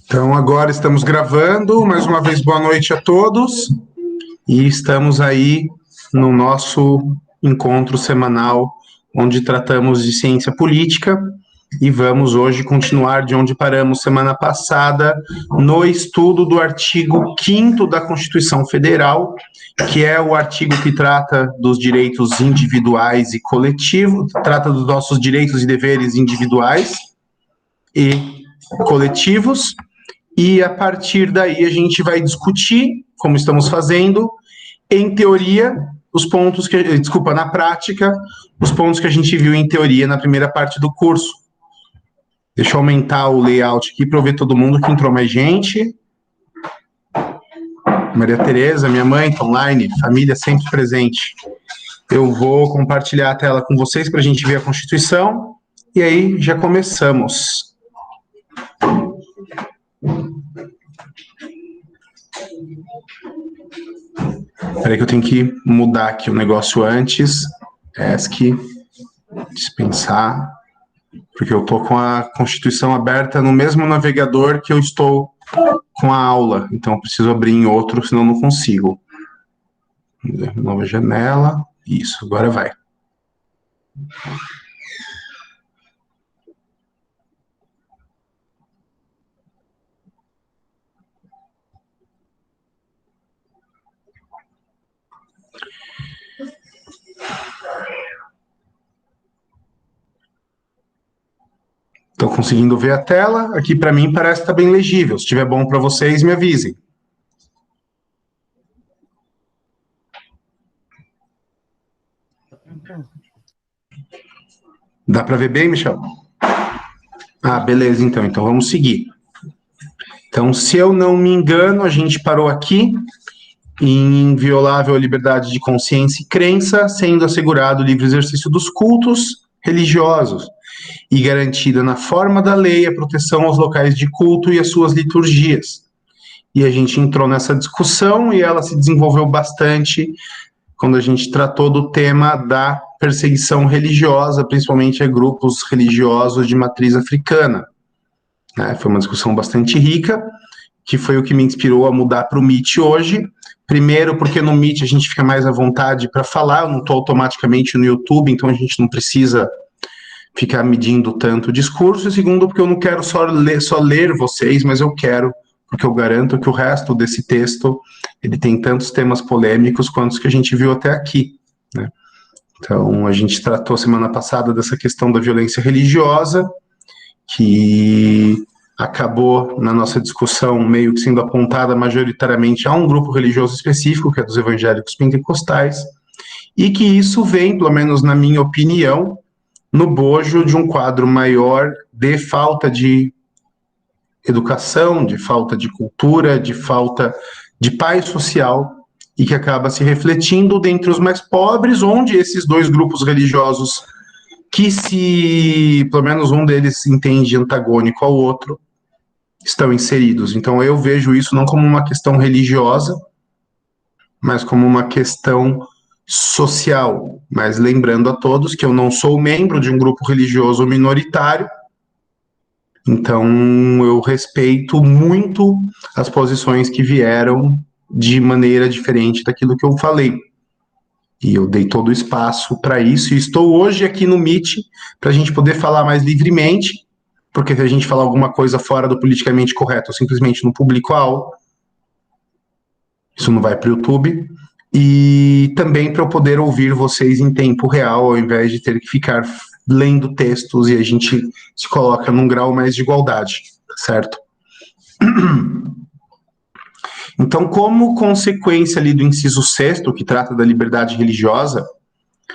Então, agora estamos gravando. Mais uma vez, boa noite a todos. E estamos aí no nosso encontro semanal, onde tratamos de ciência política. E vamos hoje continuar de onde paramos semana passada, no estudo do artigo 5º da Constituição Federal, que é o artigo que trata dos direitos individuais e coletivos, trata dos nossos direitos e deveres individuais e coletivos. E a partir daí a gente vai discutir, como estamos fazendo, em teoria, os pontos que, na prática, os pontos que a gente viu em teoria na primeira parte do curso. Deixa eu aumentar o layout aqui para eu ver todo mundo que entrou mais gente. Maria Tereza, minha mãe, está online, família sempre presente. Eu vou compartilhar a tela com vocês para a gente ver a Constituição. E aí já começamos. Espera aí que eu tenho que mudar aqui o negócio antes. ESC, dispensar, porque eu estou com a Constituição aberta no mesmo navegador que eu estou com a aula. Então eu preciso abrir em outro, senão não consigo. Nova janela. Isso, agora vai. Estou conseguindo ver a tela. Aqui para mim parece que está bem legível. Se estiver bom para vocês, me avisem. Dá para ver bem, Michel? Ah, beleza, então vamos seguir. Então, se eu não me engano, a gente parou aqui em inviolável liberdade de consciência e crença, sendo assegurado o livre exercício dos cultos religiosos e garantida na forma da lei a proteção aos locais de culto e às suas liturgias. E a gente entrou nessa discussão e ela se desenvolveu bastante quando a gente tratou do tema da perseguição religiosa, principalmente a grupos religiosos de matriz africana. Foi uma discussão bastante rica, que foi o que me inspirou a mudar para o Meet hoje. Primeiro, porque no Meet a gente fica mais à vontade para falar, eu não estou automaticamente no YouTube, então a gente não precisa ficar medindo tanto o discurso. E segundo, porque eu não quero só ler vocês, mas eu quero, porque eu garanto que o resto desse texto ele tem tantos temas polêmicos quanto os que a gente viu até aqui, né? Então, a gente tratou semana passada dessa questão da violência religiosa, que acabou, na nossa discussão, meio que sendo apontada majoritariamente a um grupo religioso específico, que é dos evangélicos pentecostais, e que isso vem, pelo menos na minha opinião, no bojo de um quadro maior de falta de educação, de falta de cultura, de falta de paz social, e que acaba se refletindo dentre os mais pobres, onde esses dois grupos religiosos, que se, pelo menos um deles entende antagônico ao outro, estão inseridos. Então eu vejo isso não como uma questão religiosa, mas como uma questão social. Mas lembrando a todos que eu não sou membro de um grupo religioso minoritário, então eu respeito muito as posições que vieram de maneira diferente daquilo que eu falei. E eu dei todo o espaço para isso, e estou hoje aqui no Meet para a gente poder falar mais livremente, porque se a gente falar alguma coisa fora do politicamente correto, ou simplesmente no público-alvo, isso não vai para o YouTube, e também para eu poder ouvir vocês em tempo real, ao invés de ter que ficar lendo textos, e a gente se coloca num grau mais de igualdade, certo? Então, como consequência ali do inciso 6º, que trata da liberdade religiosa,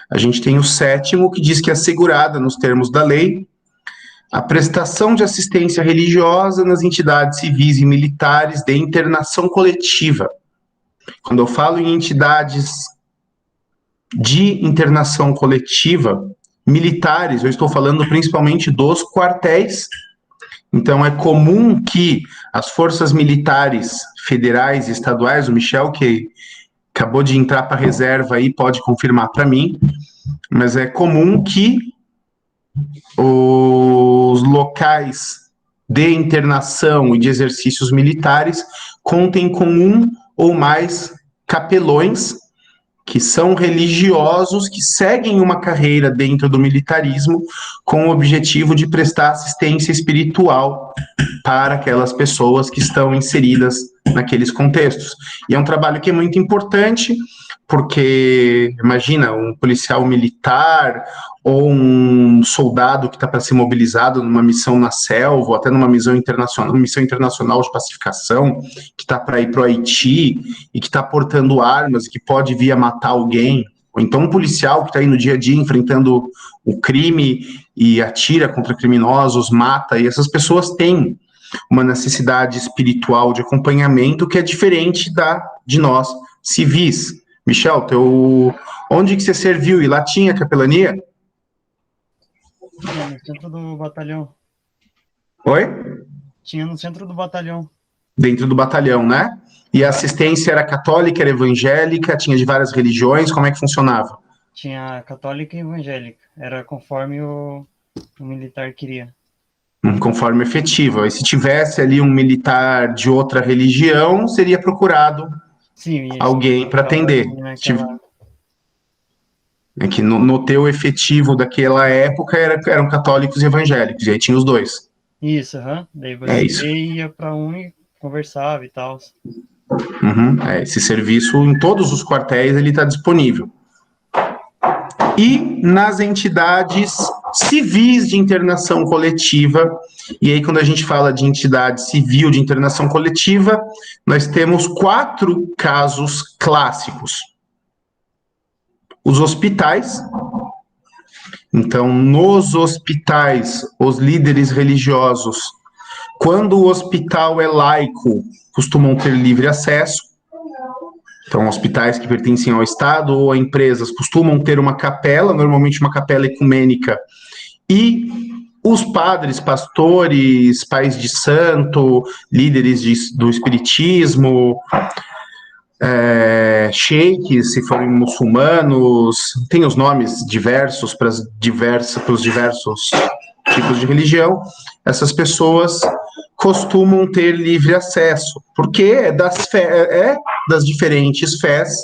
a gente tem o 7º, que diz que é assegurada, nos termos da lei, a prestação de assistência religiosa nas entidades civis e militares de internação coletiva. Quando eu falo em entidades de internação coletiva, militares, eu estou falando principalmente dos quartéis. Então, é comum que as forças militares federais e estaduais, o Michel, que acabou de entrar para a reserva aí, pode confirmar para mim, mas é comum que os locais de internação e de exercícios militares contem com um ou mais capelões, que são religiosos que seguem uma carreira dentro do militarismo com o objetivo de prestar assistência espiritual para aquelas pessoas que estão inseridas naqueles contextos. E é um trabalho que é muito importante, porque, imagina, um policial militar ou um soldado que está para ser mobilizado numa missão na selva, ou até numa missão internacional de pacificação, que está para ir para o Haiti e que está portando armas e que pode vir a matar alguém, ou então um policial que está aí no dia a dia enfrentando o crime e atira contra criminosos, mata, e essas pessoas têm uma necessidade espiritual de acompanhamento que é diferente de nós, civis. Michel, onde que você serviu? E lá tinha capelania? Tinha no centro do batalhão. Oi? Tinha no centro do batalhão. Dentro do batalhão, né? E a assistência era católica, era evangélica, tinha de várias religiões, como é que funcionava? Tinha católica e evangélica. Era conforme o militar queria. Conforme efetivo. E se tivesse ali um militar de outra religião, seria procurado alguém para atender. É que no teu efetivo daquela época eram católicos e evangélicos, e aí tinha os dois. Isso, Daí você ia para um e conversava e tal. Esse serviço em todos os quartéis ele está disponível. E nas entidades civis de internação coletiva, e aí quando a gente fala de entidade civil de internação coletiva, nós temos 4 casos clássicos. Os hospitais. Então, nos hospitais, os líderes religiosos, quando o hospital é laico, costumam ter livre acesso. Então, hospitais que pertencem ao Estado ou a empresas costumam ter uma capela, normalmente uma capela ecumênica, e os padres, pastores, pais de santo, líderes do espiritismo, sheiks, se forem muçulmanos, tem os nomes diversos para os diversos tipos de religião, essas pessoas costumam ter livre acesso, porque é das diferentes fés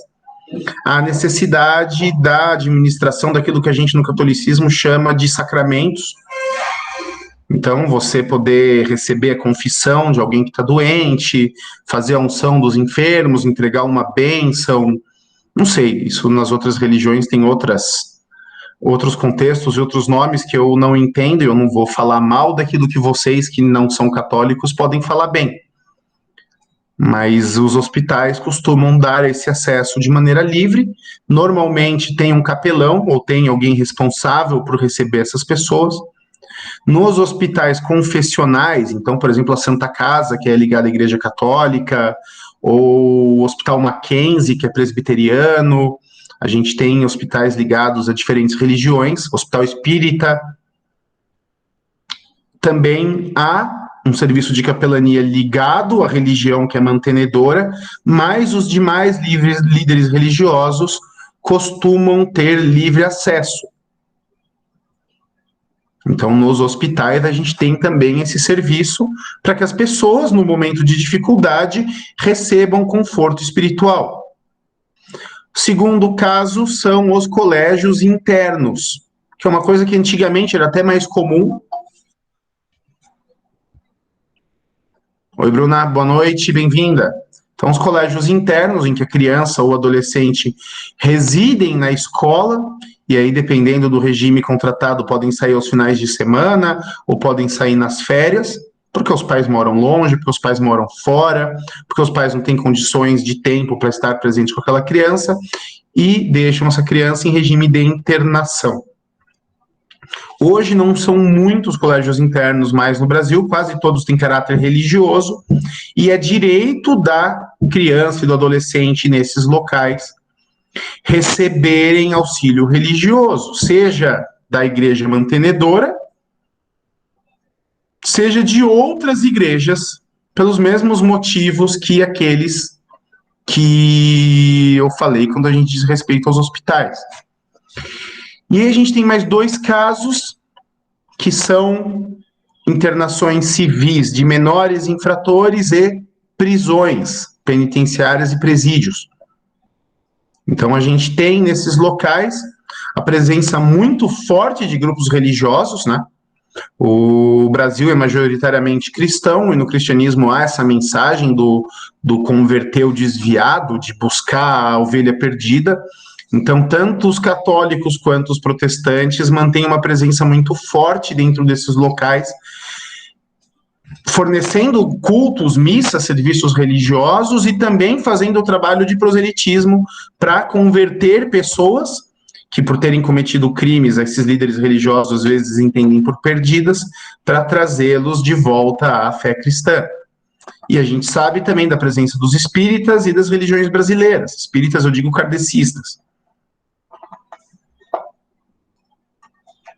a necessidade da administração daquilo que a gente no catolicismo chama de sacramentos. Então, você poder receber a confissão de alguém que está doente, fazer a unção dos enfermos, entregar uma bênção, não sei, isso nas outras religiões tem outros contextos e outros nomes que eu não entendo, eu não vou falar mal daquilo que vocês que não são católicos podem falar bem. Mas os hospitais costumam dar esse acesso de maneira livre, normalmente tem um capelão ou tem alguém responsável por receber essas pessoas. Nos hospitais confessionais, então, por exemplo, a Santa Casa, que é ligada à Igreja Católica, ou o Hospital Mackenzie, que é presbiteriano, a gente tem hospitais ligados a diferentes religiões, Hospital Espírita. Também há um serviço de capelania ligado à religião que é mantenedora, mas os demais líderes religiosos costumam ter livre acesso. Então, nos hospitais, a gente tem também esse serviço para que as pessoas, no momento de dificuldade, recebam conforto espiritual. Segundo caso, são os colégios internos, que é uma coisa que antigamente era até mais comum. Oi, Bruna, boa noite, bem-vinda. Então, os colégios internos, em que a criança ou adolescente residem na escola, e aí, dependendo do regime contratado, podem sair aos finais de semana ou podem sair nas férias, porque os pais moram longe, porque os pais moram fora, porque os pais não têm condições de tempo para estar presente com aquela criança e deixam essa criança em regime de internação. Hoje não são muitos colégios internos mais no Brasil, quase todos têm caráter religioso, e é direito da criança e do adolescente nesses locais receberem auxílio religioso, seja da igreja mantenedora, seja de outras igrejas, pelos mesmos motivos que aqueles que eu falei quando a gente diz respeito aos hospitais. E aí a gente tem mais 2 casos que são internações civis de menores infratores e prisões penitenciárias e presídios. Então, a gente tem nesses locais a presença muito forte de grupos religiosos, né? O Brasil é majoritariamente cristão, e no cristianismo há essa mensagem do converter o desviado, de buscar a ovelha perdida. Então, tanto os católicos quanto os protestantes mantêm uma presença muito forte dentro desses locais, fornecendo cultos, missas, serviços religiosos e também fazendo o trabalho de proselitismo para converter pessoas que, por terem cometido crimes, esses líderes religiosos às vezes entendem por perdidas, para trazê-los de volta à fé cristã. E a gente sabe também da presença dos espíritas e das religiões brasileiras. Espíritas, eu digo kardecistas.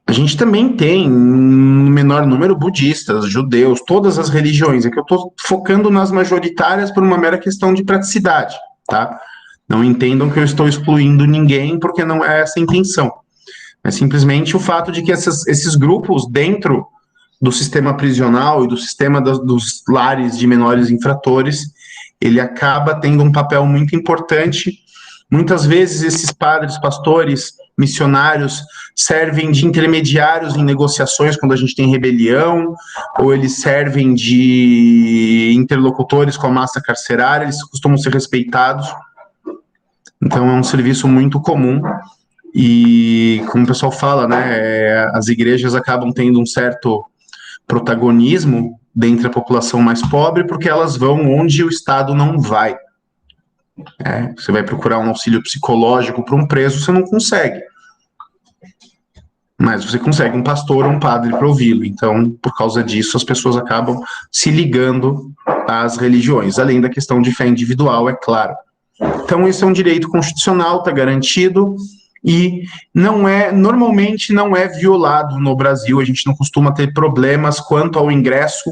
A gente também tem um menor número budistas, judeus, todas as religiões. É que eu estou focando nas majoritárias por uma mera questão de praticidade, tá? Não entendam que eu estou excluindo ninguém, porque não é essa a intenção. É simplesmente o fato de que esses grupos dentro do sistema prisional e do sistema dos lares de menores infratores, ele acaba tendo um papel muito importante. Muitas vezes esses padres, pastores, missionários servem de intermediários em negociações quando a gente tem rebelião, ou eles servem de interlocutores com a massa carcerária, eles costumam ser respeitados. Então é um serviço muito comum e, como o pessoal fala, né, as igrejas acabam tendo um certo protagonismo dentre a população mais pobre porque elas vão onde o Estado não vai. Você vai procurar um auxílio psicológico para um preso, você não consegue. Mas você consegue um pastor ou um padre para ouvi-lo. Então, por causa disso, as pessoas acabam se ligando às religiões, além da questão de fé individual, é claro. Então, esse é um direito constitucional, está garantido, e normalmente não é violado no Brasil. A gente não costuma ter problemas quanto ao ingresso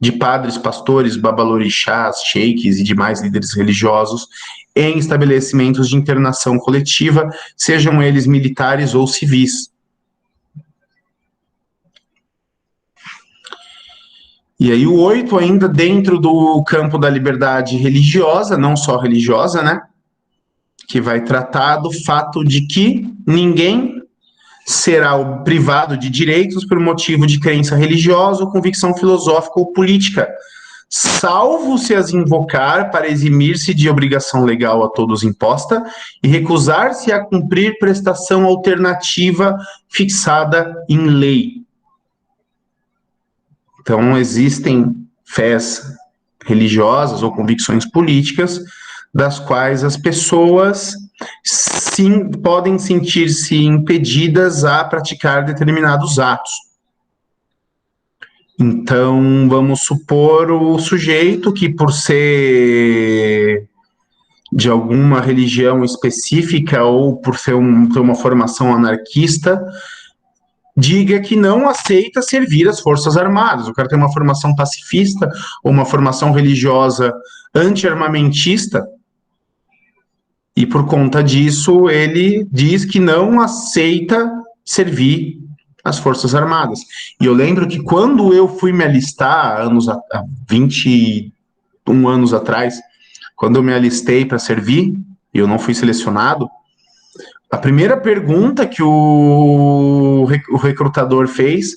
de padres, pastores, babalorixás, sheiks e demais líderes religiosos em estabelecimentos de internação coletiva, sejam eles militares ou civis. E aí o 8, ainda dentro do campo da liberdade religiosa, não só religiosa, né? Que vai tratar do fato de que ninguém será privado de direitos por motivo de crença religiosa ou convicção filosófica ou política, salvo se as invocar para eximir-se de obrigação legal a todos imposta e recusar-se a cumprir prestação alternativa fixada em lei. Então, existem fés religiosas ou convicções políticas das quais as pessoas sim podem sentir-se impedidas a praticar determinados atos. Então, vamos supor o sujeito que, por ser de alguma religião específica ou por ter uma formação anarquista, diga que não aceita servir as Forças Armadas. O cara tem uma formação pacifista ou uma formação religiosa anti-armamentista, e por conta disso ele diz que não aceita servir as Forças Armadas. E eu lembro que quando eu fui me alistar, há 21 anos atrás, quando eu me alistei para servir, e eu não fui selecionado, a primeira pergunta que o recrutador fez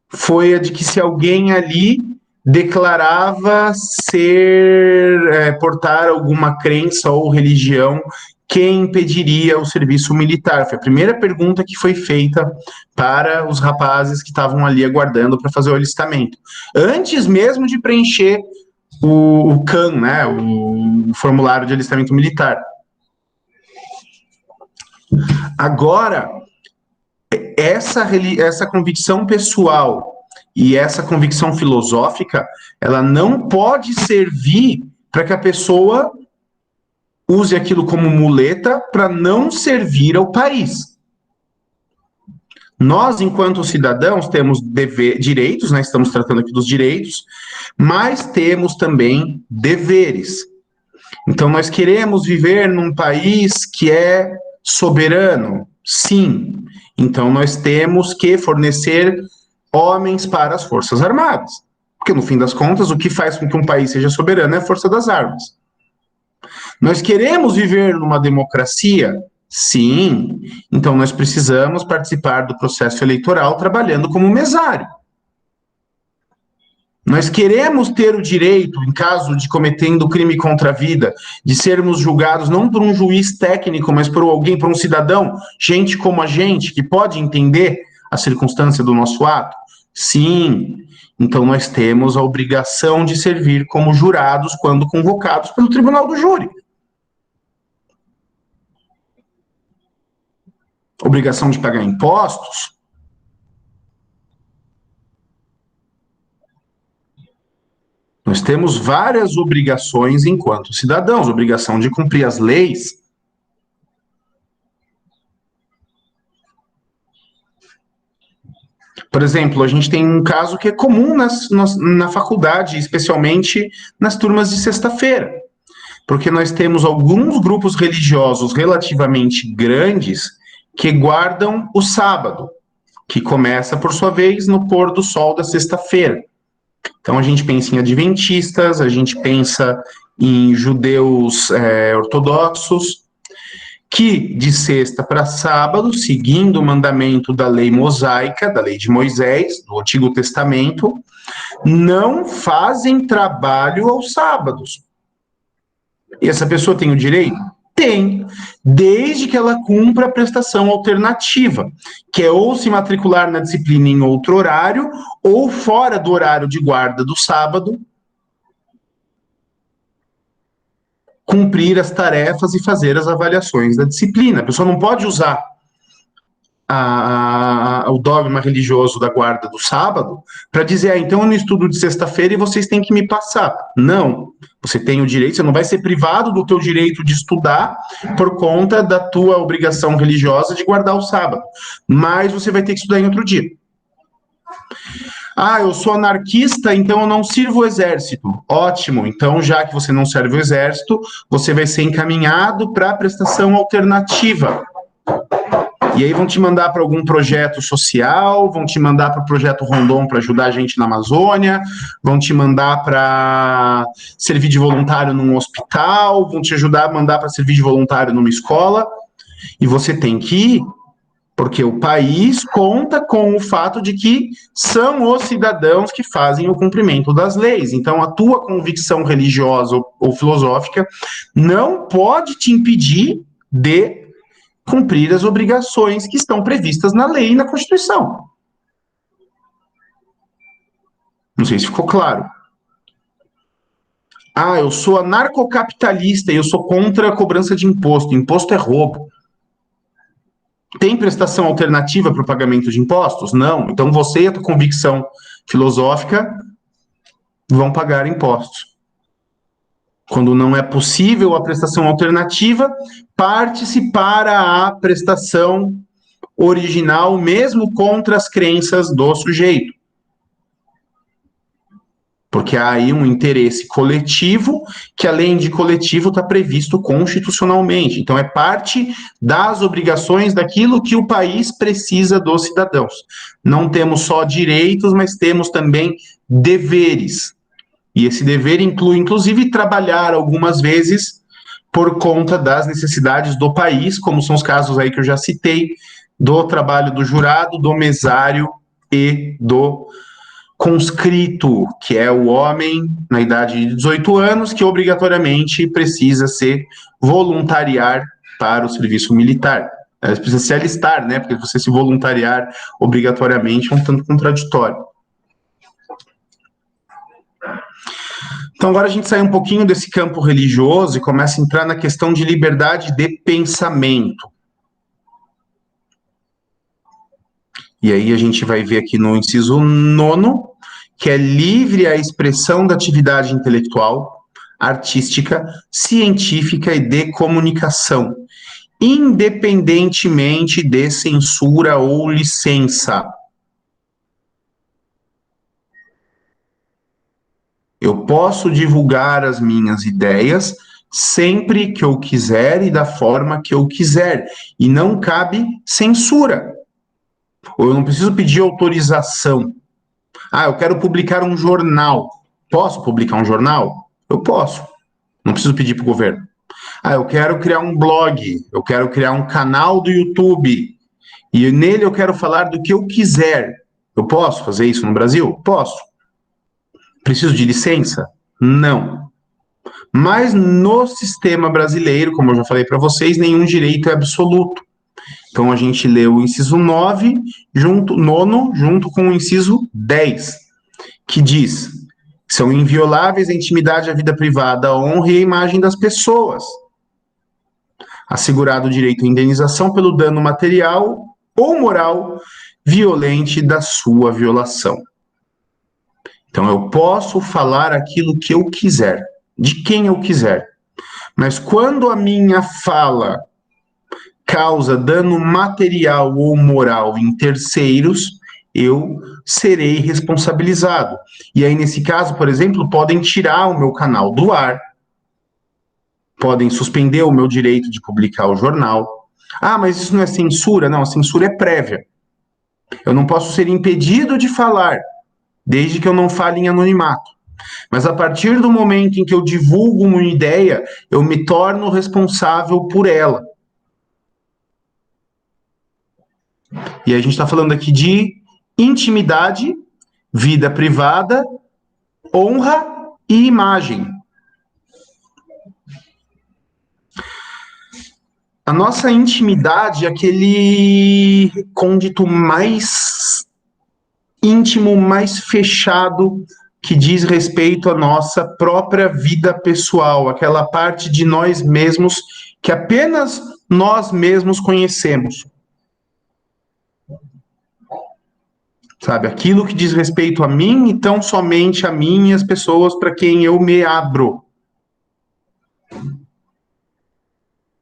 foi a de que se alguém ali declarava portar alguma crença ou religião que impediria o serviço militar. Foi a primeira pergunta que foi feita para os rapazes que estavam ali aguardando para fazer o alistamento. Antes mesmo de preencher o CAN, né, o formulário de alistamento militar. Agora, essa convicção pessoal e essa convicção filosófica, ela não pode servir para que a pessoa use aquilo como muleta para não servir ao país. Nós, enquanto cidadãos, temos direitos, né? Estamos tratando aqui dos direitos, mas temos também deveres. Então, nós queremos viver num país que é soberano? Sim. Então, nós temos que fornecer homens para as Forças Armadas. Porque, no fim das contas, o que faz com que um país seja soberano é a força das armas. Nós queremos viver numa democracia? Sim. Então, nós precisamos participar do processo eleitoral trabalhando como mesário. Nós queremos ter o direito, em caso de cometendo crime contra a vida, de sermos julgados não por um juiz técnico, mas por alguém, por um cidadão, gente como a gente, que pode entender a circunstância do nosso ato? Sim. Então, nós temos a obrigação de servir como jurados quando convocados pelo Tribunal do Júri. Obrigação de pagar impostos? Nós temos várias obrigações enquanto cidadãos, obrigação de cumprir as leis. Por exemplo, a gente tem um caso que é comum na faculdade, especialmente nas turmas de sexta-feira, porque nós temos alguns grupos religiosos relativamente grandes que guardam o sábado, que começa, por sua vez, no pôr do sol da sexta-feira. Então, a gente pensa em adventistas, a gente pensa em judeus ortodoxos, que de sexta para sábado, seguindo o mandamento da lei mosaica, da lei de Moisés, do Antigo Testamento, não fazem trabalho aos sábados. E essa pessoa tem o direito? Tem, desde que ela cumpra a prestação alternativa, que é ou se matricular na disciplina em outro horário, ou fora do horário de guarda do sábado, cumprir as tarefas e fazer as avaliações da disciplina. A pessoa não pode usar o dogma religioso da guarda do sábado para dizer, então eu não estudo de sexta-feira e vocês têm que me passar. Não, você tem o direito, você não vai ser privado do teu direito de estudar por conta da tua obrigação religiosa de guardar o sábado, mas você vai ter que estudar em outro dia. Eu sou anarquista, então eu não sirvo o exército. Ótimo, então já que você não serve o exército, você vai ser encaminhado para a prestação alternativa. E aí vão te mandar para algum projeto social, vão te mandar para o Projeto Rondon para ajudar a gente na Amazônia, vão te mandar para servir de voluntário num hospital, vão te mandar para servir de voluntário numa escola, e você tem que ir, porque o país conta com o fato de que são os cidadãos que fazem o cumprimento das leis. Então, a tua convicção religiosa ou filosófica não pode te impedir de cumprir as obrigações que estão previstas na lei e na Constituição. Não sei se ficou claro. Eu sou anarcocapitalista e eu sou contra a cobrança de imposto. Imposto é roubo. Tem prestação alternativa para o pagamento de impostos? Não. Então você e a tua convicção filosófica vão pagar impostos. Quando não é possível a prestação alternativa, parte-se para a prestação original, mesmo contra as crenças do sujeito. Porque há aí um interesse coletivo, que além de coletivo está previsto constitucionalmente. Então é parte das obrigações daquilo que o país precisa dos cidadãos. Não temos só direitos, mas temos também deveres. E esse dever inclui, inclusive, trabalhar algumas vezes por conta das necessidades do país, como são os casos aí que eu já citei, do trabalho do jurado, do mesário e do conscrito, que é o homem na idade de 18 anos, que obrigatoriamente precisa se voluntariar para o serviço militar. Precisa se alistar, né? Porque você se voluntariar obrigatoriamente é um tanto contraditório. Então, agora a gente sai um pouquinho desse campo religioso e começa a entrar na questão de liberdade de pensamento. E aí a gente vai ver aqui no inciso 9, que é livre a expressão da atividade intelectual, artística, científica e de comunicação, independentemente de censura ou licença. Eu posso divulgar as minhas ideias sempre que eu quiser e da forma que eu quiser, e não cabe censura. Ou eu não preciso pedir autorização Ah, eu quero publicar um jornal. Posso publicar um jornal? Eu posso. Não preciso pedir para o governo. Ah, eu quero criar um blog. Eu quero criar um canal do YouTube. E nele eu quero falar do que eu quiser. Eu posso fazer isso no Brasil? Posso. Preciso de licença? Não. Mas no sistema brasileiro, como eu já falei para vocês, nenhum direito é absoluto. Então a gente lê o inciso 9, nono, junto com o inciso 10, que diz: são invioláveis a intimidade, a vida privada, a honra e a imagem das pessoas. Assegurado o direito à indenização pelo dano material ou moral violente da sua violação. Então eu posso falar aquilo que eu quiser, de quem eu quiser. Mas quando a minha fala causa dano material ou moral em terceiros, eu serei responsabilizado. E aí, nesse caso, por exemplo, podem tirar o meu canal do ar, podem suspender o meu direito de publicar o jornal. Ah, mas isso não é censura? Não, a censura é prévia. Eu não posso ser impedido de falar, desde que eu não fale em anonimato. Mas a partir do momento em que eu divulgo uma ideia, eu me torno responsável por ela. E a gente está falando aqui de intimidade, vida privada, honra e imagem. A nossa intimidade é aquele côndito mais íntimo, mais fechado, que diz respeito à nossa própria vida pessoal, aquela parte de nós mesmos que apenas nós mesmos conhecemos. Sabe, aquilo que diz respeito a mim, então somente a mim e as pessoas para quem eu me abro.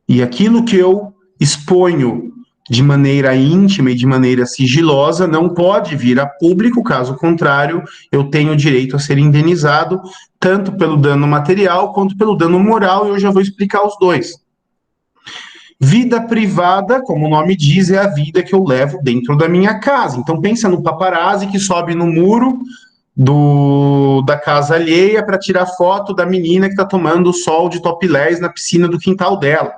E aquilo que eu exponho de maneira íntima e de maneira sigilosa não pode vir a público, caso contrário, eu tenho direito a ser indenizado, tanto pelo dano material quanto pelo dano moral, e eu já vou explicar os dois. Vida privada, como o nome diz, é a vida que eu levo dentro da minha casa. Então pensa no paparazzi que sobe no muro da casa alheia para tirar foto da menina que está tomando sol de topless na piscina do quintal dela.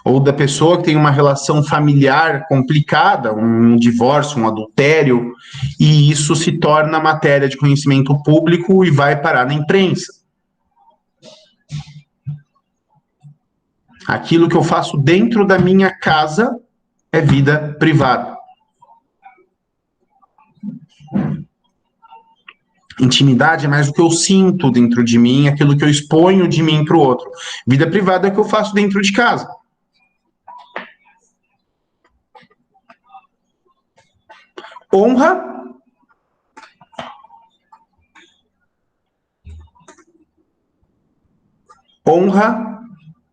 Ou da pessoa que tem uma relação familiar complicada, um divórcio, um adultério, e isso se torna matéria de conhecimento público e vai parar na imprensa. Aquilo que eu faço dentro da minha casa é vida privada. Intimidade é mais o que eu sinto dentro de mim, aquilo que eu exponho de mim para o outro. Vida privada é o que eu faço dentro de casa. Honra. Honra.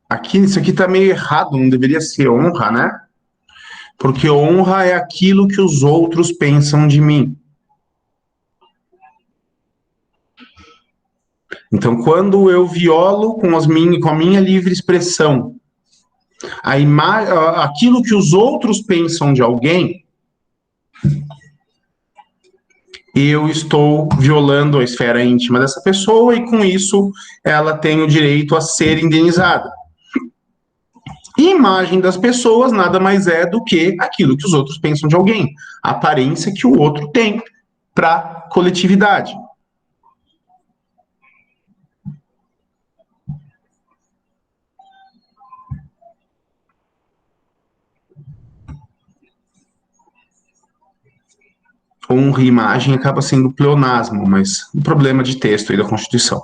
Aqui, isso aqui está meio errado, não deveria ser honra, né? Porque honra é aquilo que os outros pensam de mim. Então, quando eu violo com a minha livre expressão aquilo que os outros pensam de alguém, eu estou violando a esfera íntima dessa pessoa e, com isso, ela tem o direito a ser indenizada. E imagem das pessoas nada mais é do que aquilo que os outros pensam de alguém, a aparência que o outro tem para a coletividade. Honra e imagem acaba sendo pleonasmo, mas um problema de texto aí da Constituição.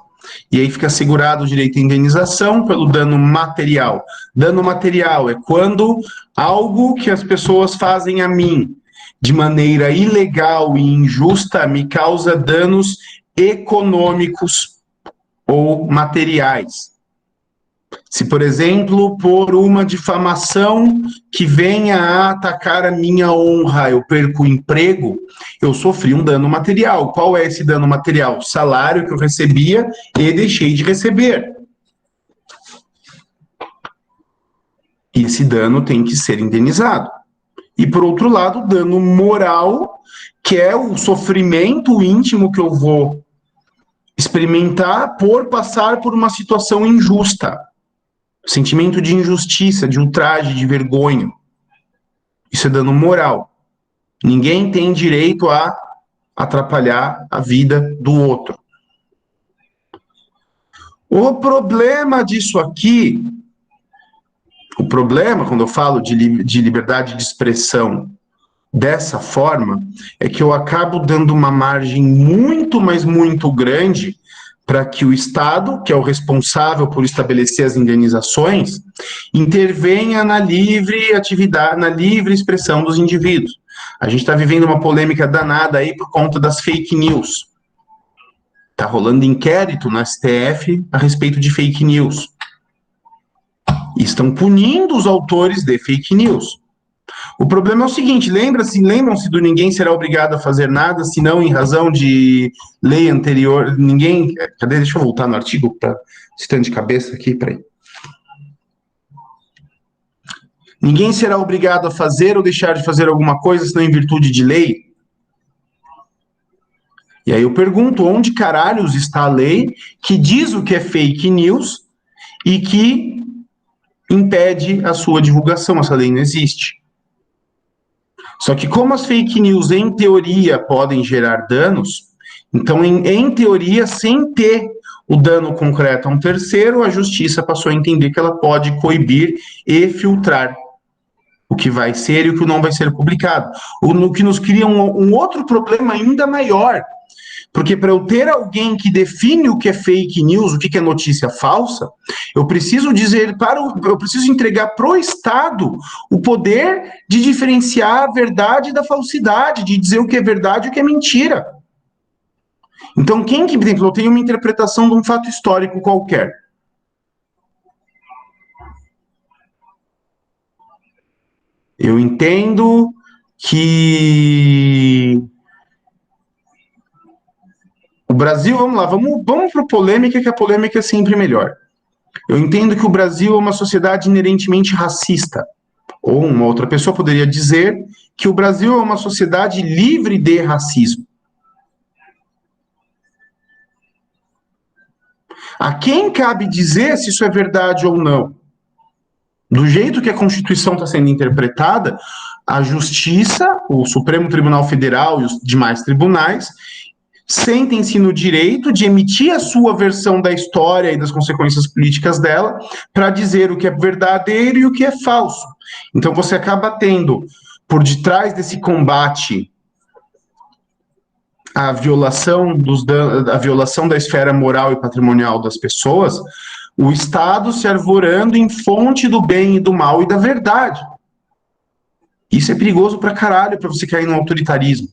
E aí fica assegurado o direito à indenização pelo dano material. Dano material é quando algo que as pessoas fazem a mim de maneira ilegal e injusta me causa danos econômicos ou materiais. Se, por exemplo, por uma difamação que venha a atacar a minha honra, eu perco o emprego, eu sofri um dano material. Qual é esse dano material? O salário que eu recebia e deixei de receber. E esse dano tem que ser indenizado. E, por outro lado, o dano moral, que é o sofrimento íntimo que eu vou experimentar por passar por uma situação injusta. Sentimento de injustiça, de ultraje, de vergonha. Isso é dano moral. Ninguém tem direito a atrapalhar a vida do outro. O problema disso aqui, o problema, quando eu falo de liberdade de expressão dessa forma, é que eu acabo dando uma margem muito, mas muito grande para que o Estado, que é o responsável por estabelecer as indenizações, intervenha na livre atividade, na livre expressão dos indivíduos. A gente está vivendo uma polêmica danada aí por conta das fake news. Está rolando inquérito no STF a respeito de fake news. E estão punindo os autores de fake news. O problema é o seguinte, lembram-se do ninguém será obrigado a fazer nada, senão em razão de lei anterior, ninguém... Cadê? Deixa eu voltar no artigo, para citando de cabeça aqui, peraí. Ninguém será obrigado a fazer ou deixar de fazer alguma coisa, senão em virtude de lei. E aí eu pergunto, onde caralhos está a lei que diz o que é fake news e que impede a sua divulgação? Essa lei não existe. Só que como as fake news, em teoria, podem gerar danos, então, em teoria, sem ter o dano concreto a um terceiro, a justiça passou a entender que ela pode coibir e filtrar o que vai ser e o que não vai ser publicado. O que nos cria um outro problema ainda maior, porque para eu ter alguém que define o que é fake news, o que é notícia falsa, eu preciso eu preciso entregar para o Estado o poder de diferenciar a verdade da falsidade, de dizer o que é verdade e o que é mentira. Então, por exemplo, eu tenho uma interpretação de um fato histórico qualquer. Eu entendo que o Brasil, vamos lá, vamos para a polêmica, que a polêmica é sempre melhor. Eu entendo que o Brasil é uma sociedade inerentemente racista. Ou uma outra pessoa poderia dizer que o Brasil é uma sociedade livre de racismo. A quem cabe dizer se isso é verdade ou não? Do jeito que a Constituição está sendo interpretada, a Justiça, o Supremo Tribunal Federal e os demais tribunais sentem-se no direito de emitir a sua versão da história e das consequências políticas dela para dizer o que é verdadeiro e o que é falso. Então você acaba tendo, por detrás desse combate à violação da esfera moral e patrimonial das pessoas, o Estado se arvorando em fonte do bem e do mal e da verdade. Isso é perigoso pra caralho para você cair no autoritarismo.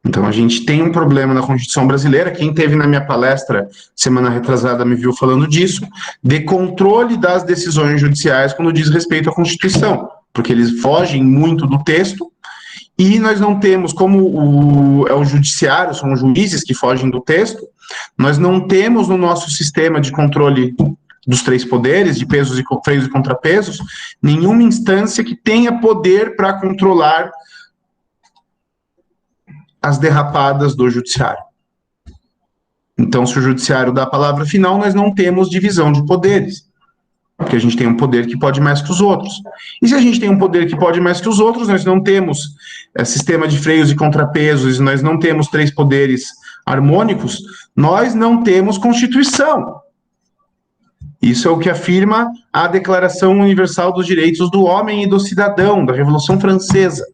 Então, a gente tem um problema na Constituição brasileira. Quem teve na minha palestra semana retrasada me viu falando disso, de controle das decisões judiciais quando diz respeito à Constituição, porque eles fogem muito do texto e nós não temos, como é o judiciário, são os juízes que fogem do texto, nós não temos no nosso sistema de controle dos três poderes, de pesos e freios e contrapesos, nenhuma instância que tenha poder para controlar as derrapadas do judiciário. Então, se o judiciário dá a palavra final, nós não temos divisão de poderes, porque a gente tem um poder que pode mais que os outros. E se a gente tem um poder que pode mais que os outros, nós não temos sistema de freios e contrapesos, nós não temos três poderes harmônicos, nós não temos Constituição. Isso é o que afirma a Declaração Universal dos Direitos do Homem e do Cidadão, da Revolução Francesa.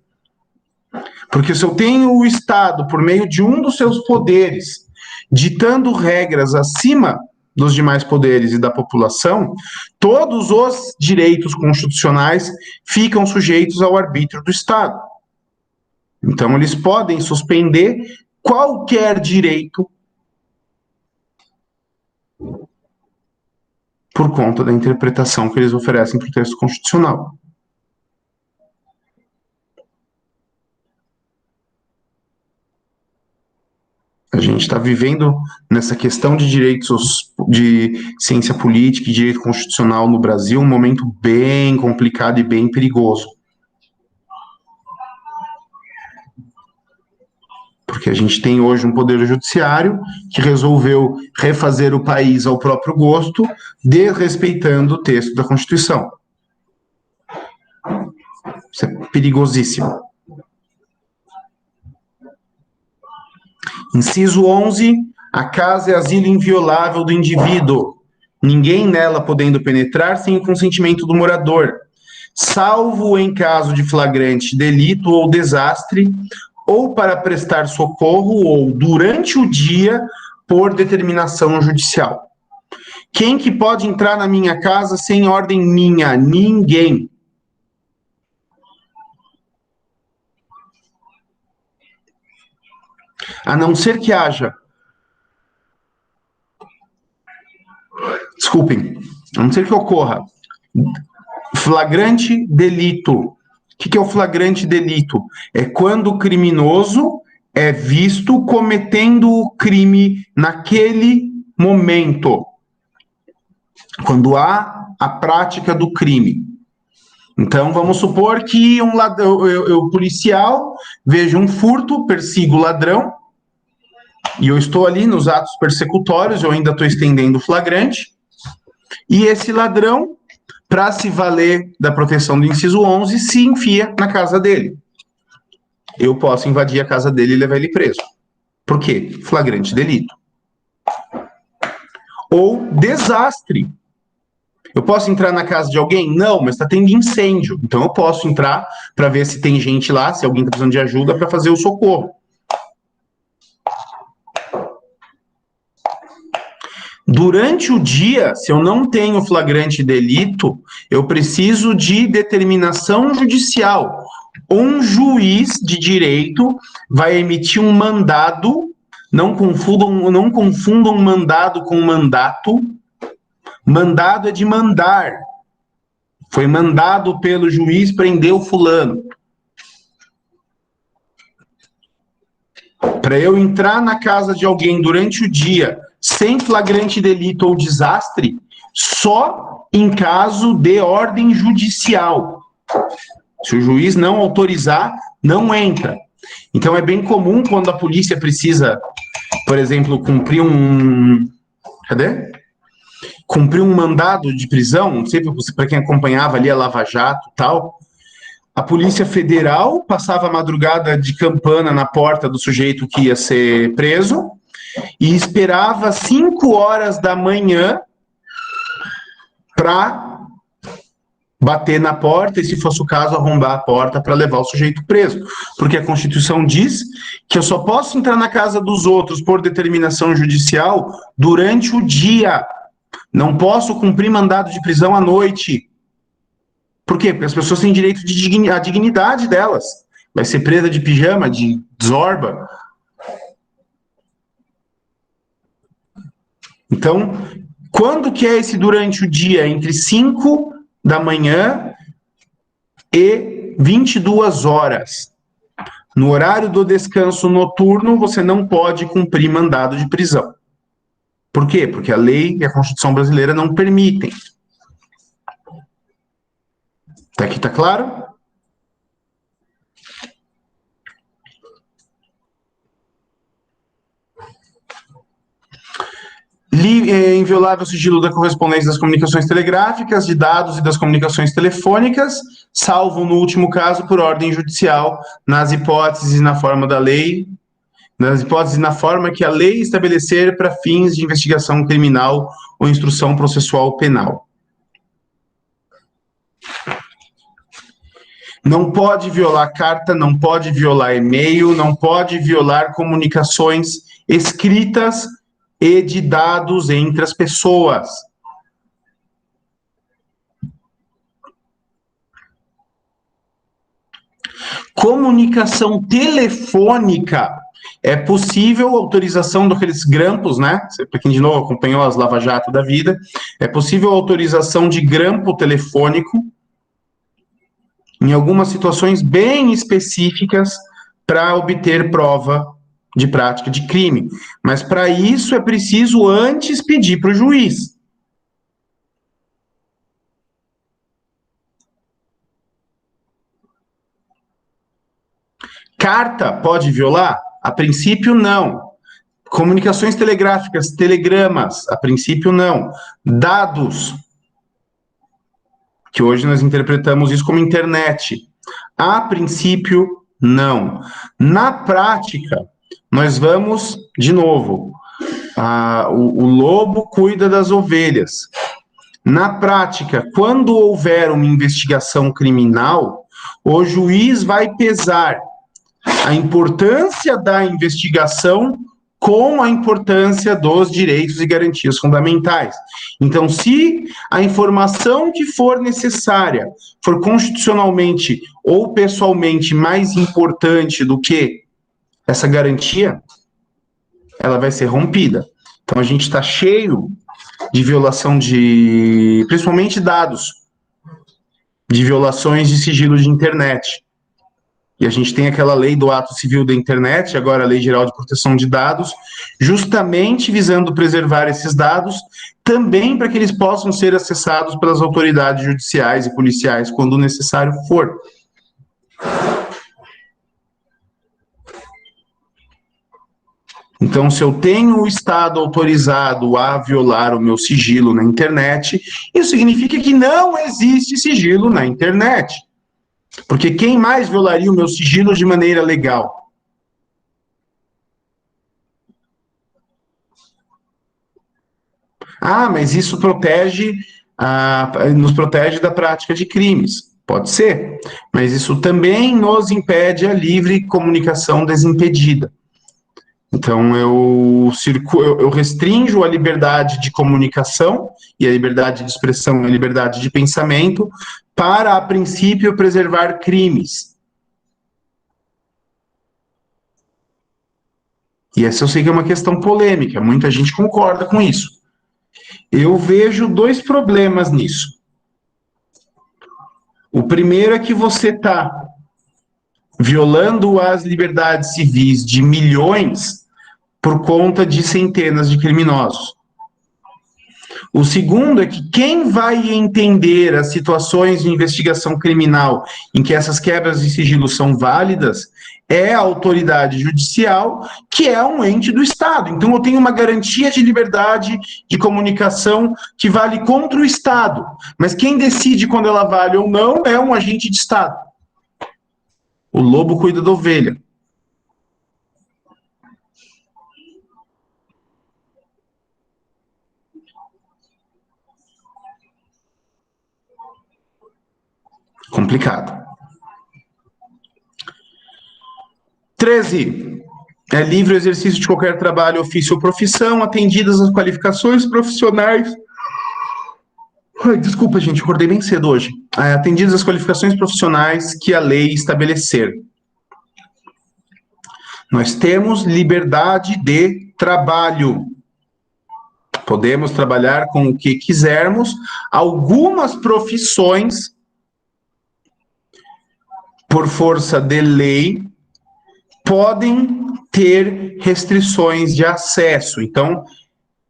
Porque se eu tenho o Estado, por meio de um dos seus poderes, ditando regras acima dos demais poderes e da população, todos os direitos constitucionais ficam sujeitos ao arbítrio do Estado. Então, eles podem suspender qualquer direito por conta da interpretação que eles oferecem para o texto constitucional. A gente está vivendo nessa questão de direitos, de ciência política e direito constitucional no Brasil, um momento bem complicado e bem perigoso. Porque a gente tem hoje um poder judiciário que resolveu refazer o país ao próprio gosto, desrespeitando o texto da Constituição. Isso é perigosíssimo. Inciso 11, a casa é asilo inviolável do indivíduo, ninguém nela podendo penetrar sem o consentimento do morador, salvo em caso de flagrante delito ou desastre, ou para prestar socorro ou durante o dia por determinação judicial. Quem que pode entrar na minha casa sem ordem minha? Ninguém. A não ser que haja, desculpem, a não ser que ocorra flagrante delito. O que é o flagrante delito? É quando o criminoso é visto cometendo o crime naquele momento, quando há a prática do crime. Então, vamos supor que um ladrão, eu policial, vejo um furto, persigo o ladrão, e eu estou ali nos atos persecutórios, eu ainda estou estendendo o flagrante, e esse ladrão, para se valer da proteção do inciso 11, se enfia na casa dele. Eu posso invadir a casa dele e levar ele preso. Por quê? Flagrante delito. Ou desastre. Eu posso entrar na casa de alguém? Não, mas está tendo incêndio. Então eu posso entrar para ver se tem gente lá, se alguém está precisando de ajuda para fazer o socorro. Durante o dia, se eu não tenho flagrante delito, eu preciso de determinação judicial. Um juiz de direito vai emitir um mandado, não confundam mandado com mandato. Mandado é de mandar. Foi mandado pelo juiz prender o fulano. Para eu entrar na casa de alguém durante o dia sem flagrante delito ou desastre, só em caso de ordem judicial. Se o juiz não autorizar, não entra. Então é bem comum quando a polícia precisa, por exemplo, cumprir um mandado de prisão, não sei para quem acompanhava ali a Lava Jato e tal, a Polícia Federal passava a madrugada de campana na porta do sujeito que ia ser preso e esperava 5 horas da manhã para bater na porta e, se fosse o caso, arrombar a porta para levar o sujeito preso. Porque a Constituição diz que eu só posso entrar na casa dos outros por determinação judicial durante o dia. Não posso cumprir mandado de prisão à noite. Por quê? Porque as pessoas têm direito à dignidade delas. Vai ser presa de pijama, de zorba. Então, quando que é esse durante o dia? Entre 5 da manhã e 22 horas. No horário do descanso noturno, você não pode cumprir mandado de prisão. Por quê? Porque a lei e a Constituição brasileira não permitem. Aqui tá claro? Inviolável sigilo da correspondência das comunicações telegráficas, de dados e das comunicações telefônicas, salvo no último caso por ordem judicial, nas hipóteses e na forma da lei, nas hipóteses e na forma que a lei estabelecer para fins de investigação criminal ou instrução processual penal. Não pode violar carta, não pode violar e-mail, não pode violar comunicações escritas e de dados entre as pessoas. Comunicação telefônica, é possível autorização daqueles grampos, né? Para quem de novo acompanhou as Lava Jato da vida, é possível autorização de grampo telefônico em algumas situações bem específicas para obter prova de prática de crime. Mas para isso é preciso antes pedir para o juiz. Carta pode violar? A princípio, não. Comunicações telegráficas, telegramas, a princípio, não. Dados, que hoje nós interpretamos isso como internet, a princípio, não. Na prática, nós vamos, de novo, o lobo cuida das ovelhas. Na prática, quando houver uma investigação criminal, o juiz vai pesar a importância da investigação com a importância dos direitos e garantias fundamentais. Então, se a informação que for necessária for constitucionalmente ou pessoalmente mais importante do que essa garantia, ela vai ser rompida. Então, a gente está cheio de violação de, principalmente dados, de violações de sigilo de internet. E a gente tem aquela lei do ato civil da internet, agora a Lei Geral de Proteção de Dados, justamente visando preservar esses dados, também para que eles possam ser acessados pelas autoridades judiciais e policiais quando necessário for. Então, se eu tenho o Estado autorizado a violar o meu sigilo na internet, isso significa que não existe sigilo na internet. Porque quem mais violaria o meu sigilo de maneira legal? Ah, mas isso nos protege da prática de crimes. Pode ser, mas isso também nos impede a livre comunicação desimpedida. Então, eu restringo a liberdade de comunicação e a liberdade de expressão e a liberdade de pensamento para, a princípio, preservar crimes. E essa eu sei que é uma questão polêmica, muita gente concorda com isso. Eu vejo dois problemas nisso. O primeiro é que você está violando as liberdades civis de milhões por conta de centenas de criminosos. O segundo é que quem vai entender as situações de investigação criminal em que essas quebras de sigilo são válidas é a autoridade judicial, que é um ente do Estado. Então, eu tenho uma garantia de liberdade de comunicação que vale contra o Estado. Mas quem decide quando ela vale ou não é um agente de Estado. O lobo cuida da ovelha. Complicado. 13. É livre o exercício de qualquer trabalho, ofício ou profissão, atendidas as qualificações profissionais. Ai, desculpa, gente, acordei bem cedo hoje. Atendidas as qualificações profissionais que a lei estabelecer. Nós temos liberdade de trabalho. Podemos trabalhar com o que quisermos. Algumas profissões, por força de lei, podem ter restrições de acesso. Então,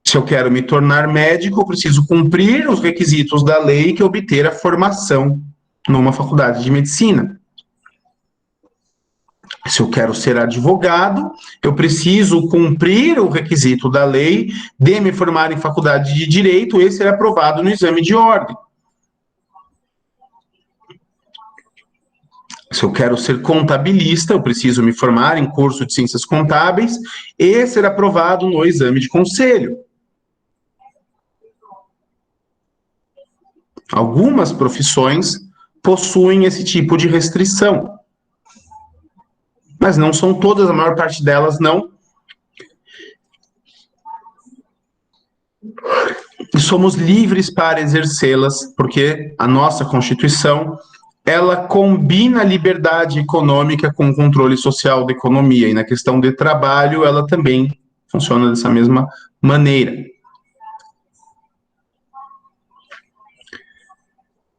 se eu quero me tornar médico, eu preciso cumprir os requisitos da lei que obter a formação numa faculdade de medicina. Se eu quero ser advogado, eu preciso cumprir o requisito da lei de me formar em faculdade de direito e ser aprovado no exame de ordem. Se eu quero ser contabilista, eu preciso me formar em curso de ciências contábeis e ser aprovado no exame de conselho. Algumas profissões possuem esse tipo de restrição. Mas não são todas, a maior parte delas não. E somos livres para exercê-las, porque a nossa Constituição, ela combina a liberdade econômica com o controle social da economia. E na questão de trabalho, ela também funciona dessa mesma maneira.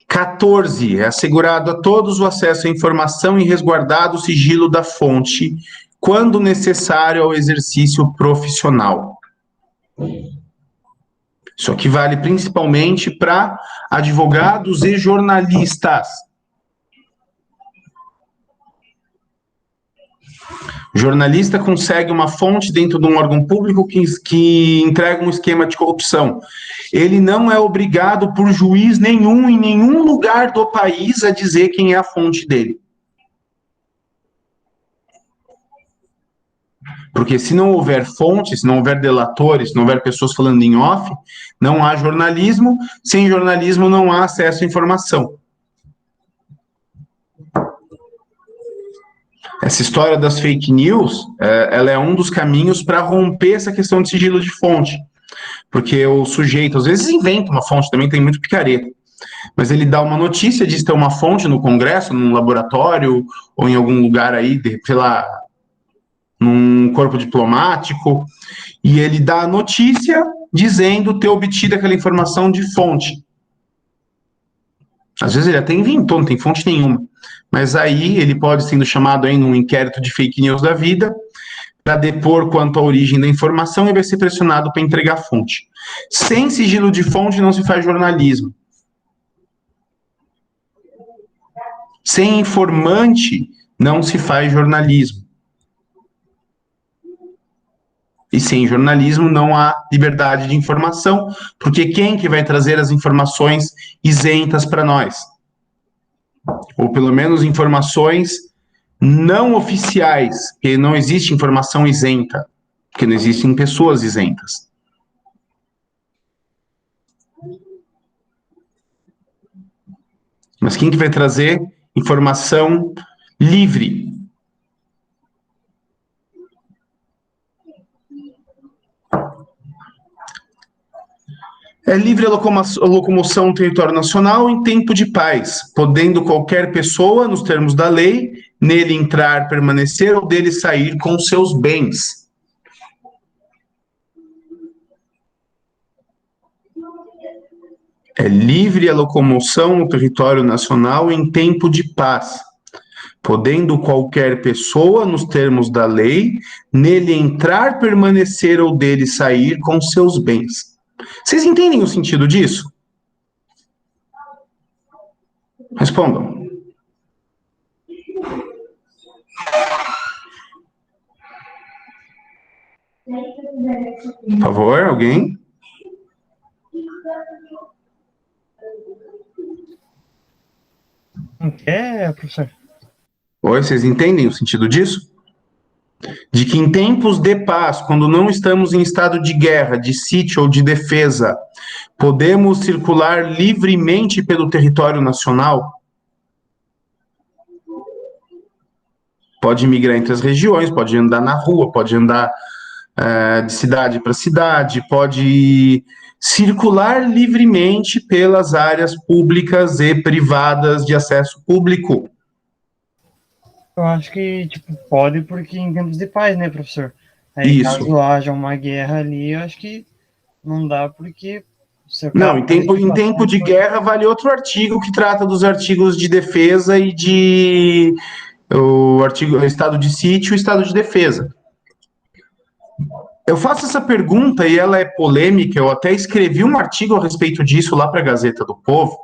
14. É assegurado a todos o acesso à informação e resguardado o sigilo da fonte quando necessário ao exercício profissional. Isso aqui vale principalmente para advogados e jornalistas. O jornalista consegue uma fonte dentro de um órgão público que entrega um esquema de corrupção. Ele não é obrigado por juiz nenhum, em nenhum lugar do país, a dizer quem é a fonte dele. Porque se não houver fontes, se não houver delatores, se não houver pessoas falando em off, não há jornalismo. Sem jornalismo não há acesso à informação. Essa história das fake news, ela é um dos caminhos para romper essa questão de sigilo de fonte. Porque o sujeito, às vezes, inventa uma fonte, também tem muito picareta. Mas ele dá uma notícia, diz ter uma fonte no Congresso, num laboratório, ou em algum lugar aí, sei lá, num corpo diplomático, e ele dá a notícia dizendo ter obtido aquela informação de fonte. Às vezes ele até inventou, não tem fonte nenhuma. Mas aí ele pode sendo chamado aí num inquérito de fake news da vida para depor quanto à origem da informação e vai ser pressionado para entregar a fonte. Sem sigilo de fonte não se faz jornalismo. Sem informante não se faz jornalismo. E sem jornalismo não há liberdade de informação, porque quem que vai trazer as informações isentas para nós? Ou pelo menos informações não oficiais, porque não existe informação isenta, porque não existem pessoas isentas. Mas quem que vai trazer informação livre? É livre a locomoção no território nacional em tempo de paz, podendo qualquer pessoa, nos termos da lei, nele entrar, permanecer ou dele sair com seus bens. É livre a locomoção no território nacional em tempo de paz, podendo qualquer pessoa, nos termos da lei, nele entrar, permanecer ou dele sair com seus bens. Vocês entendem o sentido disso? Respondam. Por favor, alguém? Não quer, professor? Oi, vocês entendem o sentido disso? De que em tempos de paz, quando não estamos em estado de guerra, de sítio ou de defesa, podemos circular livremente pelo território nacional? Pode migrar entre as regiões, pode andar na rua, pode andar de cidade para cidade, pode circular livremente pelas áreas públicas e privadas de acesso público. Eu acho que, tipo, pode porque em tempos de paz, né, professor? Aí, Isso. caso haja uma guerra ali, eu acho que não dá porque... Não, em tempo de guerra vale outro artigo que trata dos artigos de defesa e de o estado de sítio e estado de defesa. Eu faço essa pergunta e ela é polêmica, eu até escrevi um artigo a respeito disso lá para a Gazeta do Povo.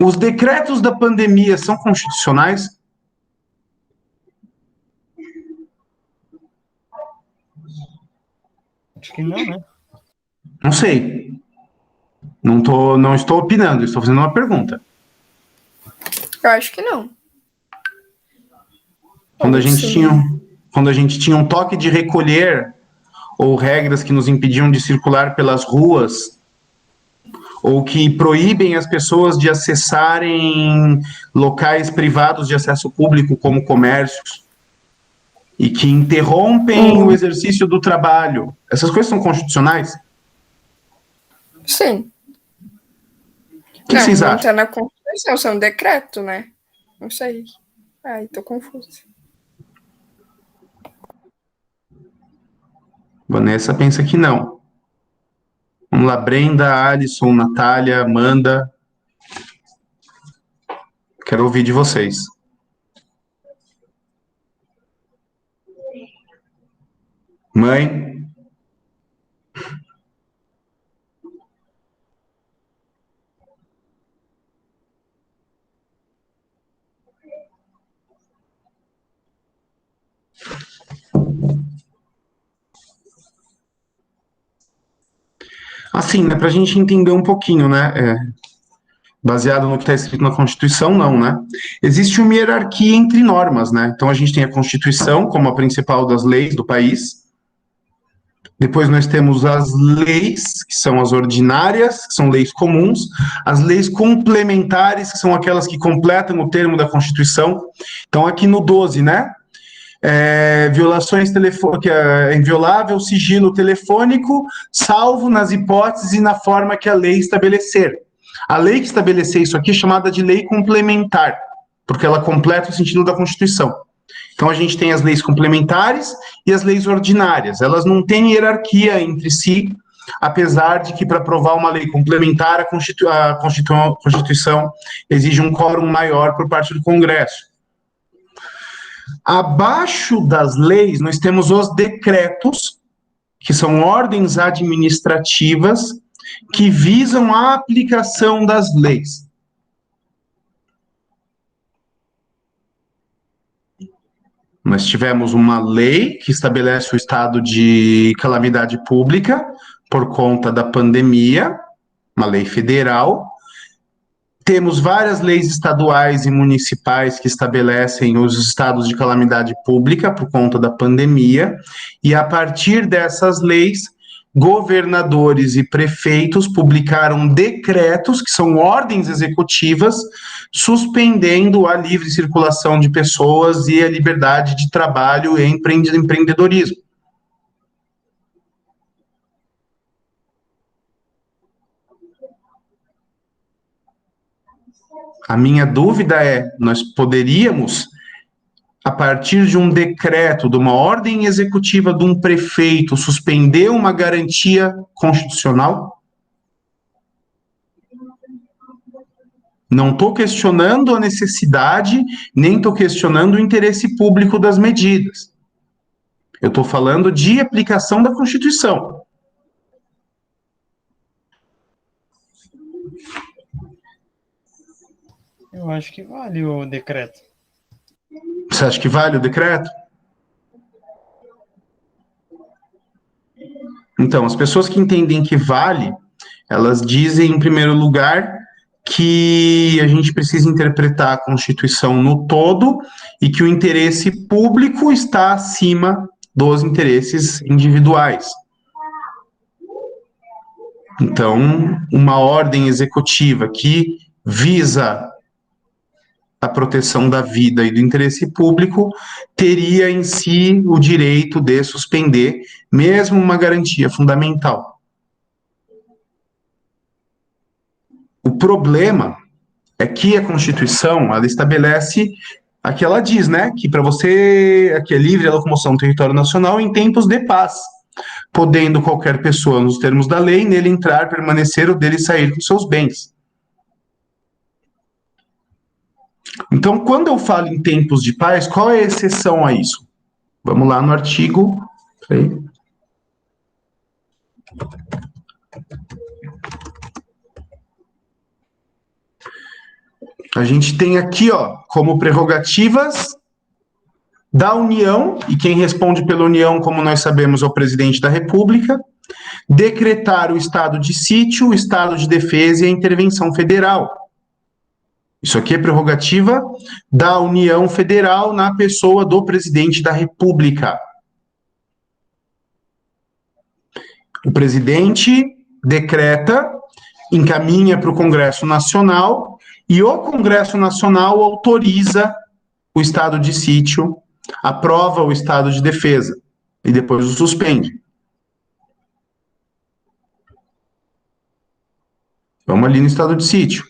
Os decretos da pandemia são constitucionais? Acho que não, né? Não sei. Não estou opinando, estou fazendo uma pergunta. Eu acho que não. Quando a gente tinha um toque de recolher ou regras que nos impediam de circular pelas ruas ou que proíbem as pessoas de acessarem locais privados de acesso público como comércios e que interrompem o exercício do trabalho. Essas coisas são constitucionais? Sim. O que vocês acham? Não tá na Constituição, isso é um decreto, né? Não sei. Ai, tô confusa. Vanessa pensa que não. Vamos lá, Brenda, Alisson, Natália, Amanda. Quero ouvir de vocês. Mãe? Assim, né, para a gente entender um pouquinho, né, baseado no que está escrito na Constituição, não, né? Existe uma hierarquia entre normas, né? Então a gente tem a Constituição como a principal das leis do país. Depois nós temos as leis, que são as ordinárias, que são leis comuns, as leis complementares, que são aquelas que completam o termo da Constituição. Então aqui no 12, né? Violações telefônicas, é inviolável sigilo telefônico, salvo nas hipóteses e na forma que a lei estabelecer. A lei que estabelecer isso aqui é chamada de lei complementar, porque ela completa o sentido da Constituição. Então a gente tem as leis complementares e as leis ordinárias. Elas não têm hierarquia entre si, apesar de que para aprovar uma lei complementar, a Constituição exige um quórum maior por parte do Congresso. Abaixo das leis, nós temos os decretos, que são ordens administrativas que visam a aplicação das leis. Nós tivemos uma lei que estabelece o estado de calamidade pública por conta da pandemia, uma lei federal. Temos várias leis estaduais e municipais que estabelecem os estados de calamidade pública por conta da pandemia, e a partir dessas leis, governadores e prefeitos publicaram decretos, que são ordens executivas, suspendendo a livre circulação de pessoas e a liberdade de trabalho e empreendedorismo. A minha dúvida é, nós poderíamos, a partir de um decreto, de uma ordem executiva de um prefeito, suspender uma garantia constitucional? Não estou questionando a necessidade, nem estou questionando o interesse público das medidas. Eu estou falando de aplicação da Constituição. Eu acho que vale o decreto. Você acha que vale o decreto? Então, as pessoas que entendem que vale, elas dizem, em primeiro lugar, que a gente precisa interpretar a Constituição no todo e que o interesse público está acima dos interesses individuais. Então, uma ordem executiva que visa a proteção da vida e do interesse público teria em si o direito de suspender, mesmo uma garantia fundamental. O problema é que a Constituição, ela estabelece, aqui ela diz, né, que para você, aqui é livre a locomoção no território nacional em tempos de paz, podendo qualquer pessoa, nos termos da lei, nele entrar, permanecer ou dele sair com seus bens. Então, quando eu falo em tempos de paz, qual é a exceção a isso? Vamos lá no artigo. A gente tem aqui, ó, como prerrogativas da União, e quem responde pela União, como nós sabemos, é o presidente da República, decretar o estado de sítio, o estado de defesa e a intervenção federal. Isso aqui é prerrogativa da União Federal na pessoa do presidente da República. O presidente decreta, encaminha para o Congresso Nacional e o Congresso Nacional autoriza o estado de sítio, aprova o estado de defesa e depois o suspende. Vamos ali no estado de sítio.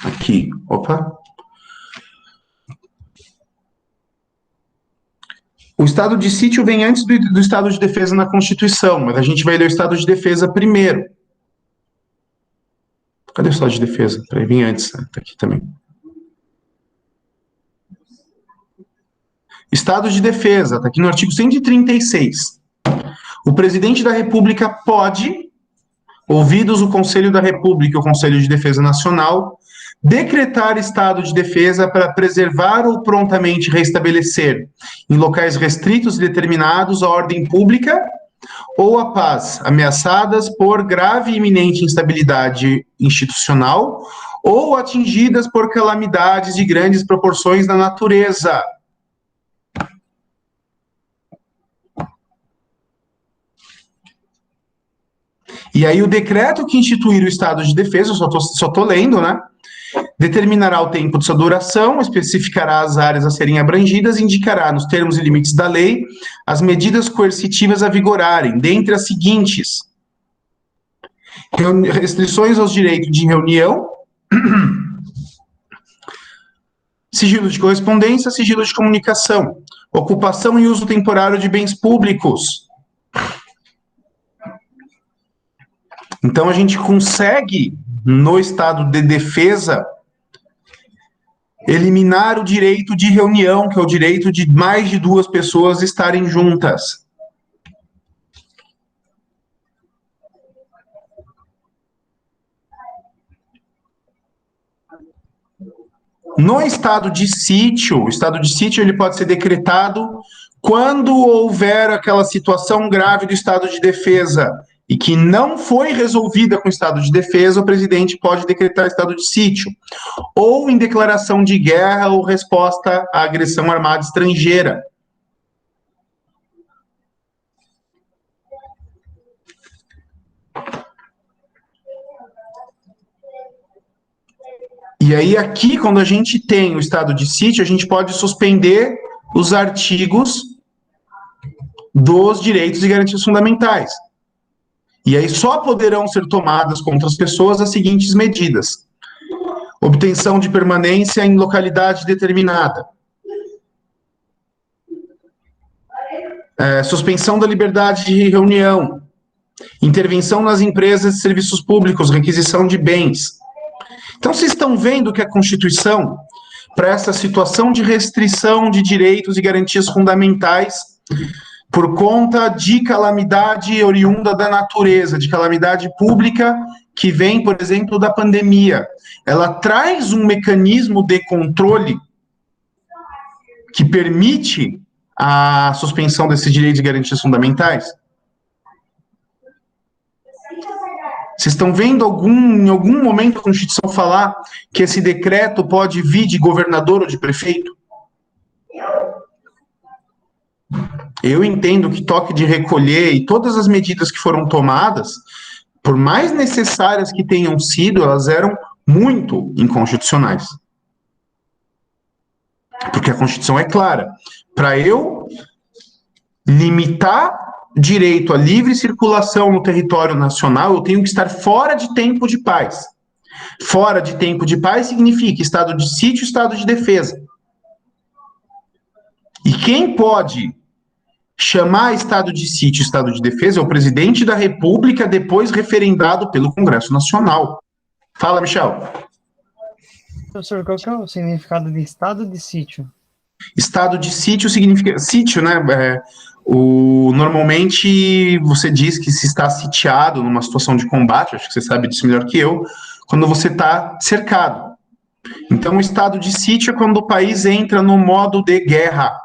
Aqui, opa. O estado de sítio vem antes do estado de defesa na Constituição, mas a gente vai ler o estado de defesa primeiro. Cadê o estado de defesa? Peraí, vem antes, né? Tá aqui também. Estado de defesa, está aqui no artigo 136. O presidente da República pode, ouvidos o Conselho da República e o Conselho de Defesa Nacional, decretar estado de defesa para preservar ou prontamente restabelecer, em locais restritos e determinados, a ordem pública ou a paz, ameaçadas por grave e iminente instabilidade institucional ou atingidas por calamidades de grandes proporções na natureza. E aí o decreto que instituir o estado de defesa, eu só tô lendo, né? Determinará o tempo de sua duração, especificará as áreas a serem abrangidas e indicará, nos termos e limites da lei, as medidas coercitivas a vigorarem, dentre as seguintes: restrições aos direitos de reunião, sigilo de correspondência, sigilo de comunicação, ocupação e uso temporário de bens públicos. Então, a gente consegue, no estado de defesa, eliminar o direito de reunião, que é o direito de mais de 2 pessoas estarem juntas. No estado de sítio, o estado de sítio ele pode ser decretado quando houver aquela situação grave do estado de defesa e que não foi resolvida com o estado de defesa, o presidente pode decretar estado de sítio, ou em declaração de guerra ou resposta à agressão armada estrangeira. E aí aqui, quando a gente tem o estado de sítio, a gente pode suspender os artigos dos direitos e garantias fundamentais. E aí só poderão ser tomadas contra as pessoas as seguintes medidas: obtenção de permanência em localidade determinada, suspensão da liberdade de reunião, intervenção nas empresas e serviços públicos, requisição de bens. Então, vocês estão vendo que a Constituição, para essa situação de restrição de direitos e garantias fundamentais, por conta de calamidade oriunda da natureza, de calamidade pública que vem, por exemplo, da pandemia, ela traz um mecanismo de controle que permite a suspensão desses direitos e garantias fundamentais? Vocês estão vendo em algum momento a Constituição falar que esse decreto pode vir de governador ou de prefeito? Eu entendo que toque de recolher e todas as medidas que foram tomadas, por mais necessárias que tenham sido, elas eram muito inconstitucionais. Porque a Constituição é clara. Para eu limitar direito à livre circulação no território nacional, eu tenho que estar fora de tempo de paz. Fora de tempo de paz significa estado de sítio, estado de defesa. E quem pode chamar estado de sítio, estado de defesa é o presidente da República, depois referendado pelo Congresso Nacional. Fala, Michel. Professor, qual que é o significado de estado de sítio? Estado de sítio significa... Sítio, né? Normalmente você diz que se está sitiado numa situação de combate, acho que você sabe disso melhor que eu, quando você está cercado. Então, o estado de sítio é quando o país entra no modo de guerra.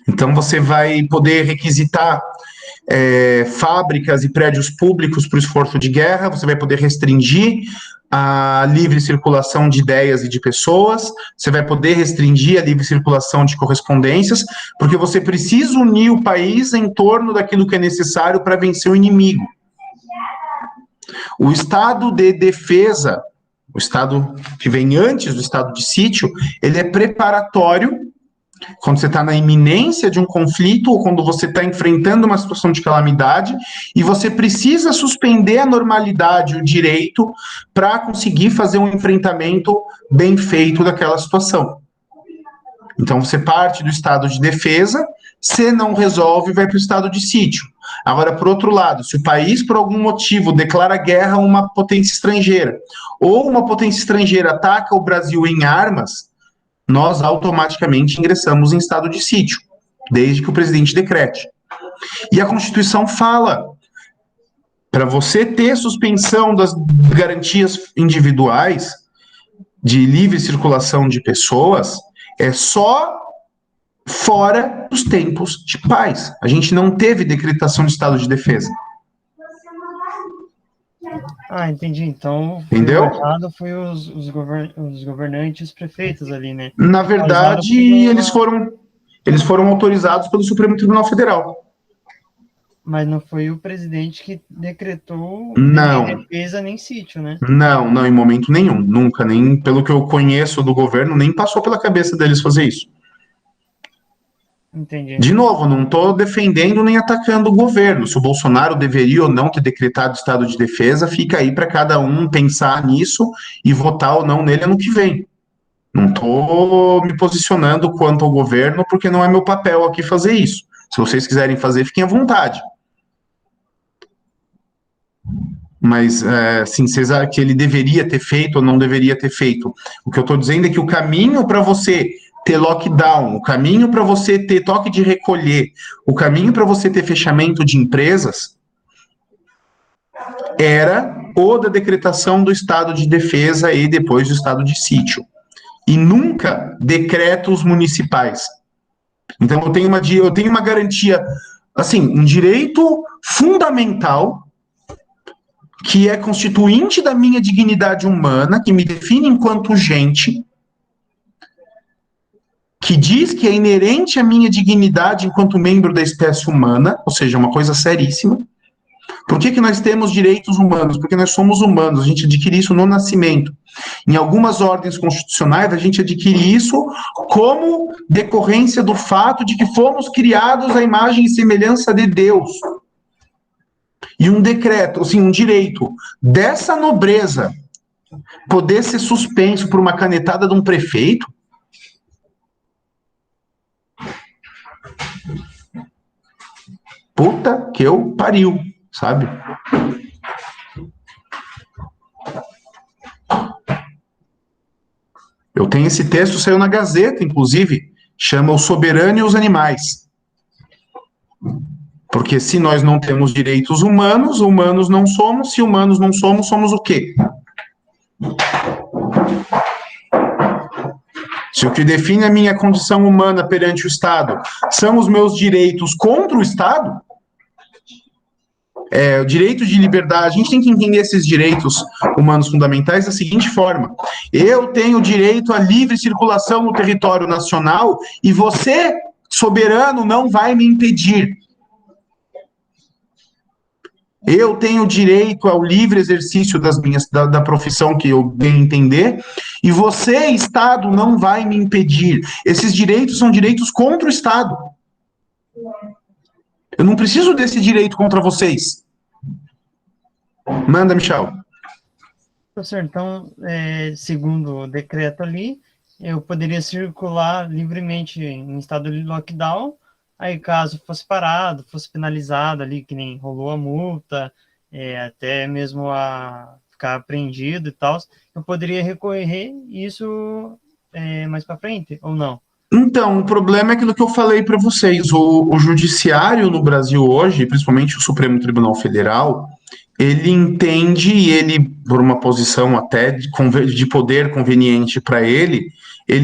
Então, você vai poder requisitar fábricas e prédios públicos para o esforço de guerra, você vai poder restringir a livre circulação de ideias e de pessoas, você vai poder restringir a livre circulação de correspondências, porque você precisa unir o país em torno daquilo que é necessário para vencer o inimigo. O estado de defesa, o estado que vem antes do estado de sítio, ele é preparatório quando você está na iminência de um conflito ou quando você está enfrentando uma situação de calamidade e você precisa suspender a normalidade, o direito, para conseguir fazer um enfrentamento bem feito daquela situação. Então, você parte do estado de defesa, se não resolve, vai para o estado de sítio. Agora, por outro lado, se o país, por algum motivo, declara guerra a uma potência estrangeira, ou uma potência estrangeira ataca o Brasil em armas, nós automaticamente ingressamos em estado de sítio, desde que o presidente decrete. E a Constituição fala, para você ter suspensão das garantias individuais de livre circulação de pessoas, é só fora dos tempos de paz. A gente não teve decretação de estado de defesa. Ah, entendi. Então, Entendeu? o errado foi os governantes, os prefeitos ali, né? Na verdade, eles foram autorizados pelo Supremo Tribunal Federal. Mas não foi o presidente que decretou Não. nem defesa nem sítio, né? Não, em momento nenhum. Nunca, nem pelo que eu conheço do governo, nem passou pela cabeça deles fazer isso. Entendi. De novo, não estou defendendo nem atacando o governo. Se o Bolsonaro deveria ou não ter decretado estado de defesa, fica aí para cada um pensar nisso e votar ou não nele ano que vem. Não estou me posicionando quanto ao governo, porque não é meu papel aqui fazer isso. Se vocês quiserem fazer, fiquem à vontade. Mas, assim, vocês acham que ele deveria ter feito ou não deveria ter feito? O que eu estou dizendo é que o caminho para você ter lockdown, o caminho para você ter toque de recolher, o caminho para você ter fechamento de empresas era o da decretação do estado de defesa e depois do estado de sítio. E nunca decretos municipais. Então eu tenho uma garantia, assim, um direito fundamental que é constituinte da minha dignidade humana, que me define enquanto gente, que diz que é inerente à minha dignidade enquanto membro da espécie humana, ou seja, uma coisa seríssima. Por que nós temos direitos humanos? Porque nós somos humanos, a gente adquire isso no nascimento. Em algumas ordens constitucionais, a gente adquire isso como decorrência do fato de que fomos criados à imagem e semelhança de Deus. E um decreto, assim, um direito dessa nobreza poder ser suspenso por uma canetada de um prefeito, puta que eu pariu, sabe? Eu tenho esse texto, saiu na Gazeta, inclusive, chama O Soberano e os Animais. Porque se nós não temos direitos humanos, humanos não somos, se humanos não somos, somos o quê? Se o que define a minha condição humana perante o Estado são os meus direitos contra o Estado, o direito de liberdade, a gente tem que entender esses direitos humanos fundamentais da seguinte forma: eu tenho direito à livre circulação no território nacional e você, soberano, não vai me impedir. Eu tenho direito ao livre exercício da profissão que eu bem entender, e você, Estado, não vai me impedir. Esses direitos são direitos contra o Estado. Eu não preciso desse direito contra vocês. Manda, Michel. Professor, então, segundo o decreto ali, eu poderia circular livremente em estado de lockdown. Aí, caso fosse parado, fosse penalizado ali, que nem rolou a multa, até mesmo a ficar apreendido e tal, eu poderia recorrer isso mais para frente, ou não? Então, o problema é aquilo que eu falei para vocês. O judiciário no Brasil hoje, principalmente o Supremo Tribunal Federal, ele entende, e ele, por uma posição até de poder conveniente para ele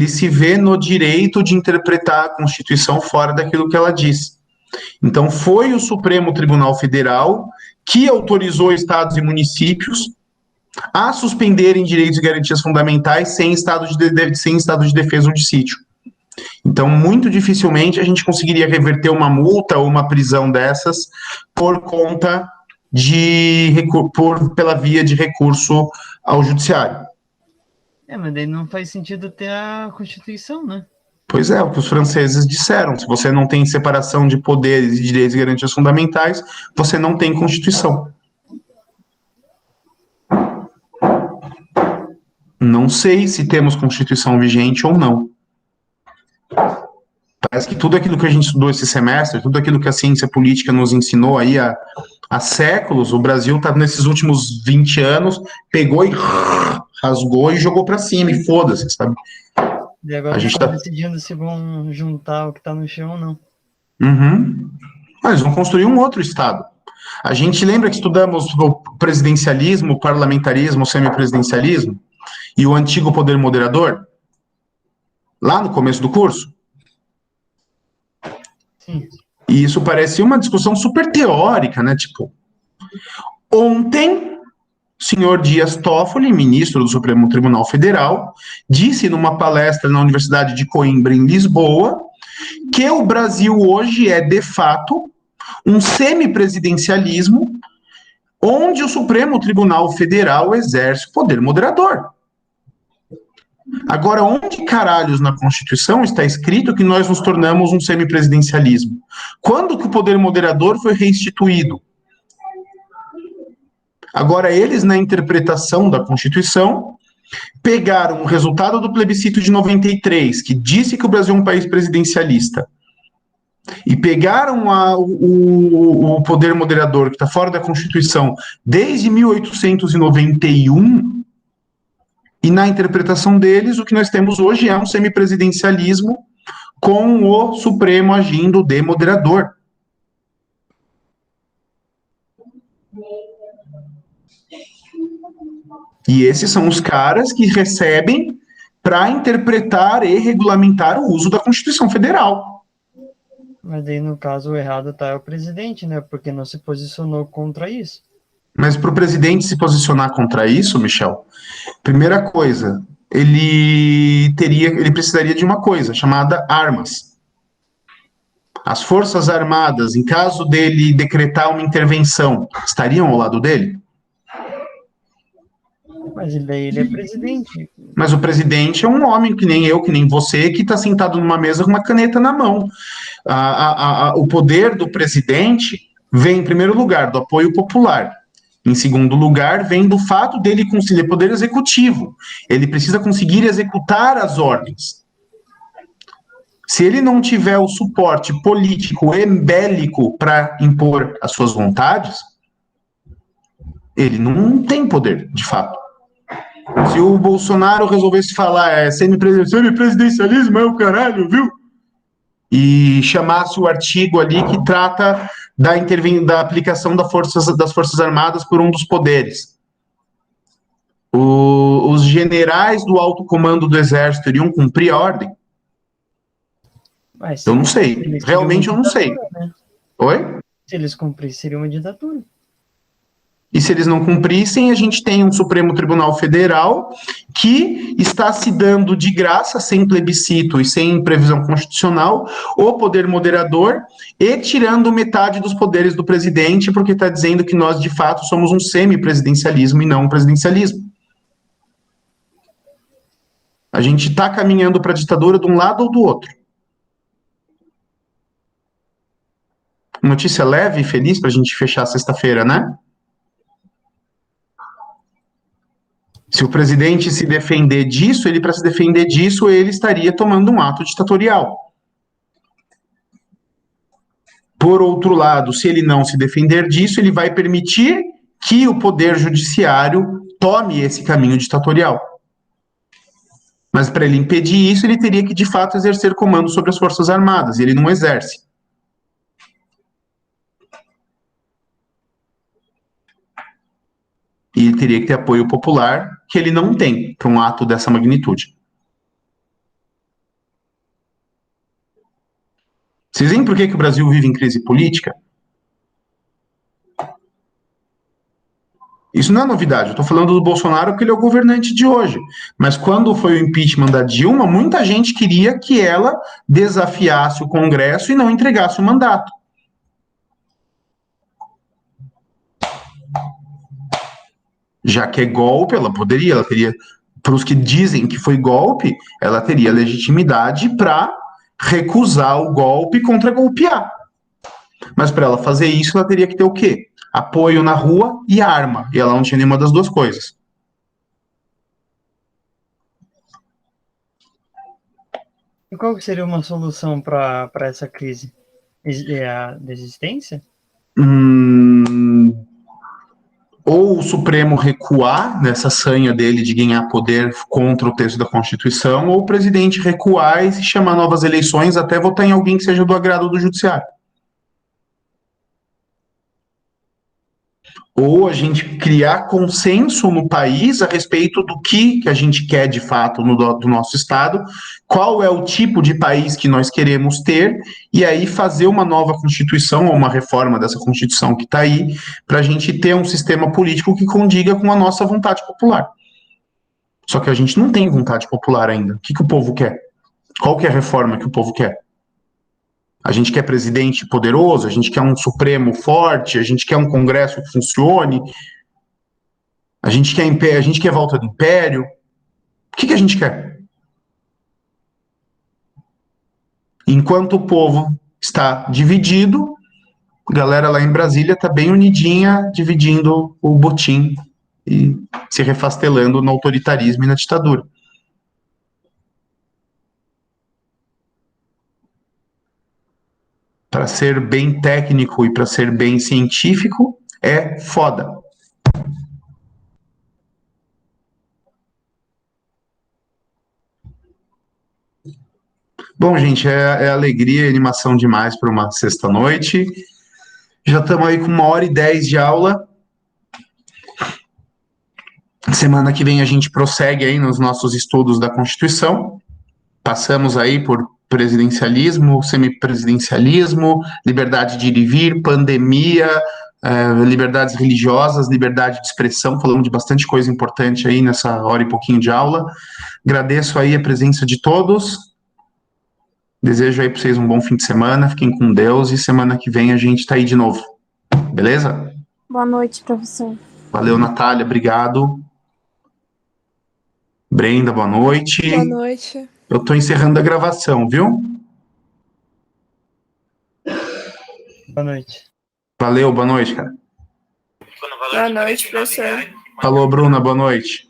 se vê no direito de interpretar a Constituição fora daquilo que ela diz. Então, foi o Supremo Tribunal Federal que autorizou estados e municípios a suspenderem direitos e garantias fundamentais sem estado de defesa ou de sítio. Então, muito dificilmente a gente conseguiria reverter uma multa ou uma prisão dessas por conta pela via de recurso ao judiciário. Mas daí não faz sentido ter a Constituição, né? Pois é, o que os franceses disseram. Se você não tem separação de poderes e direitos e garantias fundamentais, você não tem Constituição. Não sei se temos Constituição vigente ou não. Parece que tudo aquilo que a gente estudou esse semestre, tudo aquilo que a ciência política nos ensinou aí há séculos, o Brasil está nesses últimos 20 anos, pegou e rasgou e jogou para cima, e foda-se, sabe? E agora A eles gente estão tá... decidindo se vão juntar o que está no chão ou não. Uhum. Eles vão construir um outro Estado. A gente lembra que estudamos o presidencialismo, o parlamentarismo, o semipresidencialismo e o antigo poder moderador, lá no começo do curso? Sim. E isso parece uma discussão super teórica, né? Tipo, ontem, o senhor Dias Toffoli, ministro do Supremo Tribunal Federal, disse numa palestra na Universidade de Coimbra, em Lisboa, que o Brasil hoje é, de fato, um semipresidencialismo onde o Supremo Tribunal Federal exerce o poder moderador. Agora, onde caralhos na Constituição está escrito que nós nos tornamos um semipresidencialismo? Quando que o poder moderador foi reinstituído? Agora, eles, na interpretação da Constituição, pegaram o resultado do plebiscito de 93, que disse que o Brasil é um país presidencialista, e pegaram o poder moderador, que está fora da Constituição, desde 1891, e na interpretação deles, o que nós temos hoje é um semipresidencialismo com o Supremo agindo de moderador. E esses são os caras que recebem para interpretar e regulamentar o uso da Constituição Federal. Mas aí, no caso, o errado tá é o presidente, né? Porque não se posicionou contra isso. Mas para o presidente se posicionar contra isso, Michel, primeira coisa, ele precisaria de uma coisa chamada armas. As Forças Armadas, em caso dele decretar uma intervenção, estariam ao lado dele? Mas daí ele é presidente. Mas o presidente é um homem que nem eu, que nem você, que está sentado numa mesa com uma caneta na mão. O poder do presidente vem, em primeiro lugar, do apoio popular. Em segundo lugar, vem do fato dele conciliar poder executivo. Ele precisa conseguir executar as ordens. Se ele não tiver o suporte político e bélico para impor as suas vontades, ele não tem poder, de fato. Se o Bolsonaro resolvesse falar semipresidencialismo é o caralho, viu? E chamasse o artigo ali que trata da aplicação das Forças Armadas por um dos poderes. Os generais do alto comando do Exército iriam cumprir a ordem? Mas Eu não sei. Realmente eu não sei. Né? Oi? Se eles cumprissem, seria uma ditadura. E se eles não cumprissem, a gente tem um Supremo Tribunal Federal que está se dando de graça, sem plebiscito e sem previsão constitucional, o poder moderador e tirando metade dos poderes do presidente, porque está dizendo que nós, de fato, somos um semipresidencialismo e não um presidencialismo. A gente está caminhando para a ditadura de um lado ou do outro. Notícia leve e feliz para a gente fechar sexta-feira, né? Se o presidente se defender disso, para se defender disso, ele estaria tomando um ato ditatorial. Por outro lado, se ele não se defender disso, ele vai permitir que o poder judiciário tome esse caminho ditatorial. Mas para ele impedir isso, ele teria que, de fato, exercer comando sobre as Forças Armadas, e ele não exerce. E ele teria que ter apoio popular, que ele não tem para um ato dessa magnitude. Vocês veem por que o Brasil vive em crise política? Isso não é novidade, eu estou falando do Bolsonaro porque ele é o governante de hoje. Mas quando foi o impeachment da Dilma, muita gente queria que ela desafiasse o Congresso e não entregasse o mandato. Já que é golpe, ela teria, para os que dizem que foi golpe, ela teria legitimidade para recusar o golpe contra golpear. Mas para ela fazer isso, ela teria que ter o quê? Apoio na rua e arma. E ela não tinha nenhuma das duas coisas. E qual que seria uma solução para essa crise? É a desistência? ou o Supremo recuar nessa sanha dele de ganhar poder contra o texto da Constituição, ou o presidente recuar e se chamar novas eleições até votar em alguém que seja do agrado do judiciário. Ou a gente criar consenso no país a respeito do que a gente quer de fato do nosso Estado, qual é o tipo de país que nós queremos ter, e aí fazer uma nova Constituição, ou uma reforma dessa Constituição que está aí, para a gente ter um sistema político que condiga com a nossa vontade popular. Só que a gente não tem vontade popular ainda. O que o povo quer? Qual que é a reforma que o povo quer? A gente quer presidente poderoso, a gente quer um Supremo forte, a gente quer um Congresso que funcione, a gente quer volta do Império. O que a gente quer? Enquanto o povo está dividido, a galera lá em Brasília está bem unidinha, dividindo o botim e se refastelando no autoritarismo e na ditadura. Para ser bem técnico e para ser bem científico, é foda. Bom, gente, é alegria e animação demais para uma sexta-noite. Já estamos aí com 1h10 de aula. Semana que vem a gente prossegue aí nos nossos estudos da Constituição. Passamos aí por presidencialismo, semipresidencialismo, liberdade de ir e vir, pandemia, liberdades religiosas, liberdade de expressão. Falamos de bastante coisa importante aí nessa hora e pouquinho de aula. Agradeço aí a presença de todos. Desejo aí para vocês um bom fim de semana. Fiquem com Deus e semana que vem a gente está aí de novo. Beleza? Boa noite, professor. Valeu, Natália. Obrigado. Brenda, boa noite. Boa noite. Eu estou encerrando a gravação, viu? Boa noite. Valeu, boa noite, cara. Boa noite, professor. Falou, Bruna, boa noite.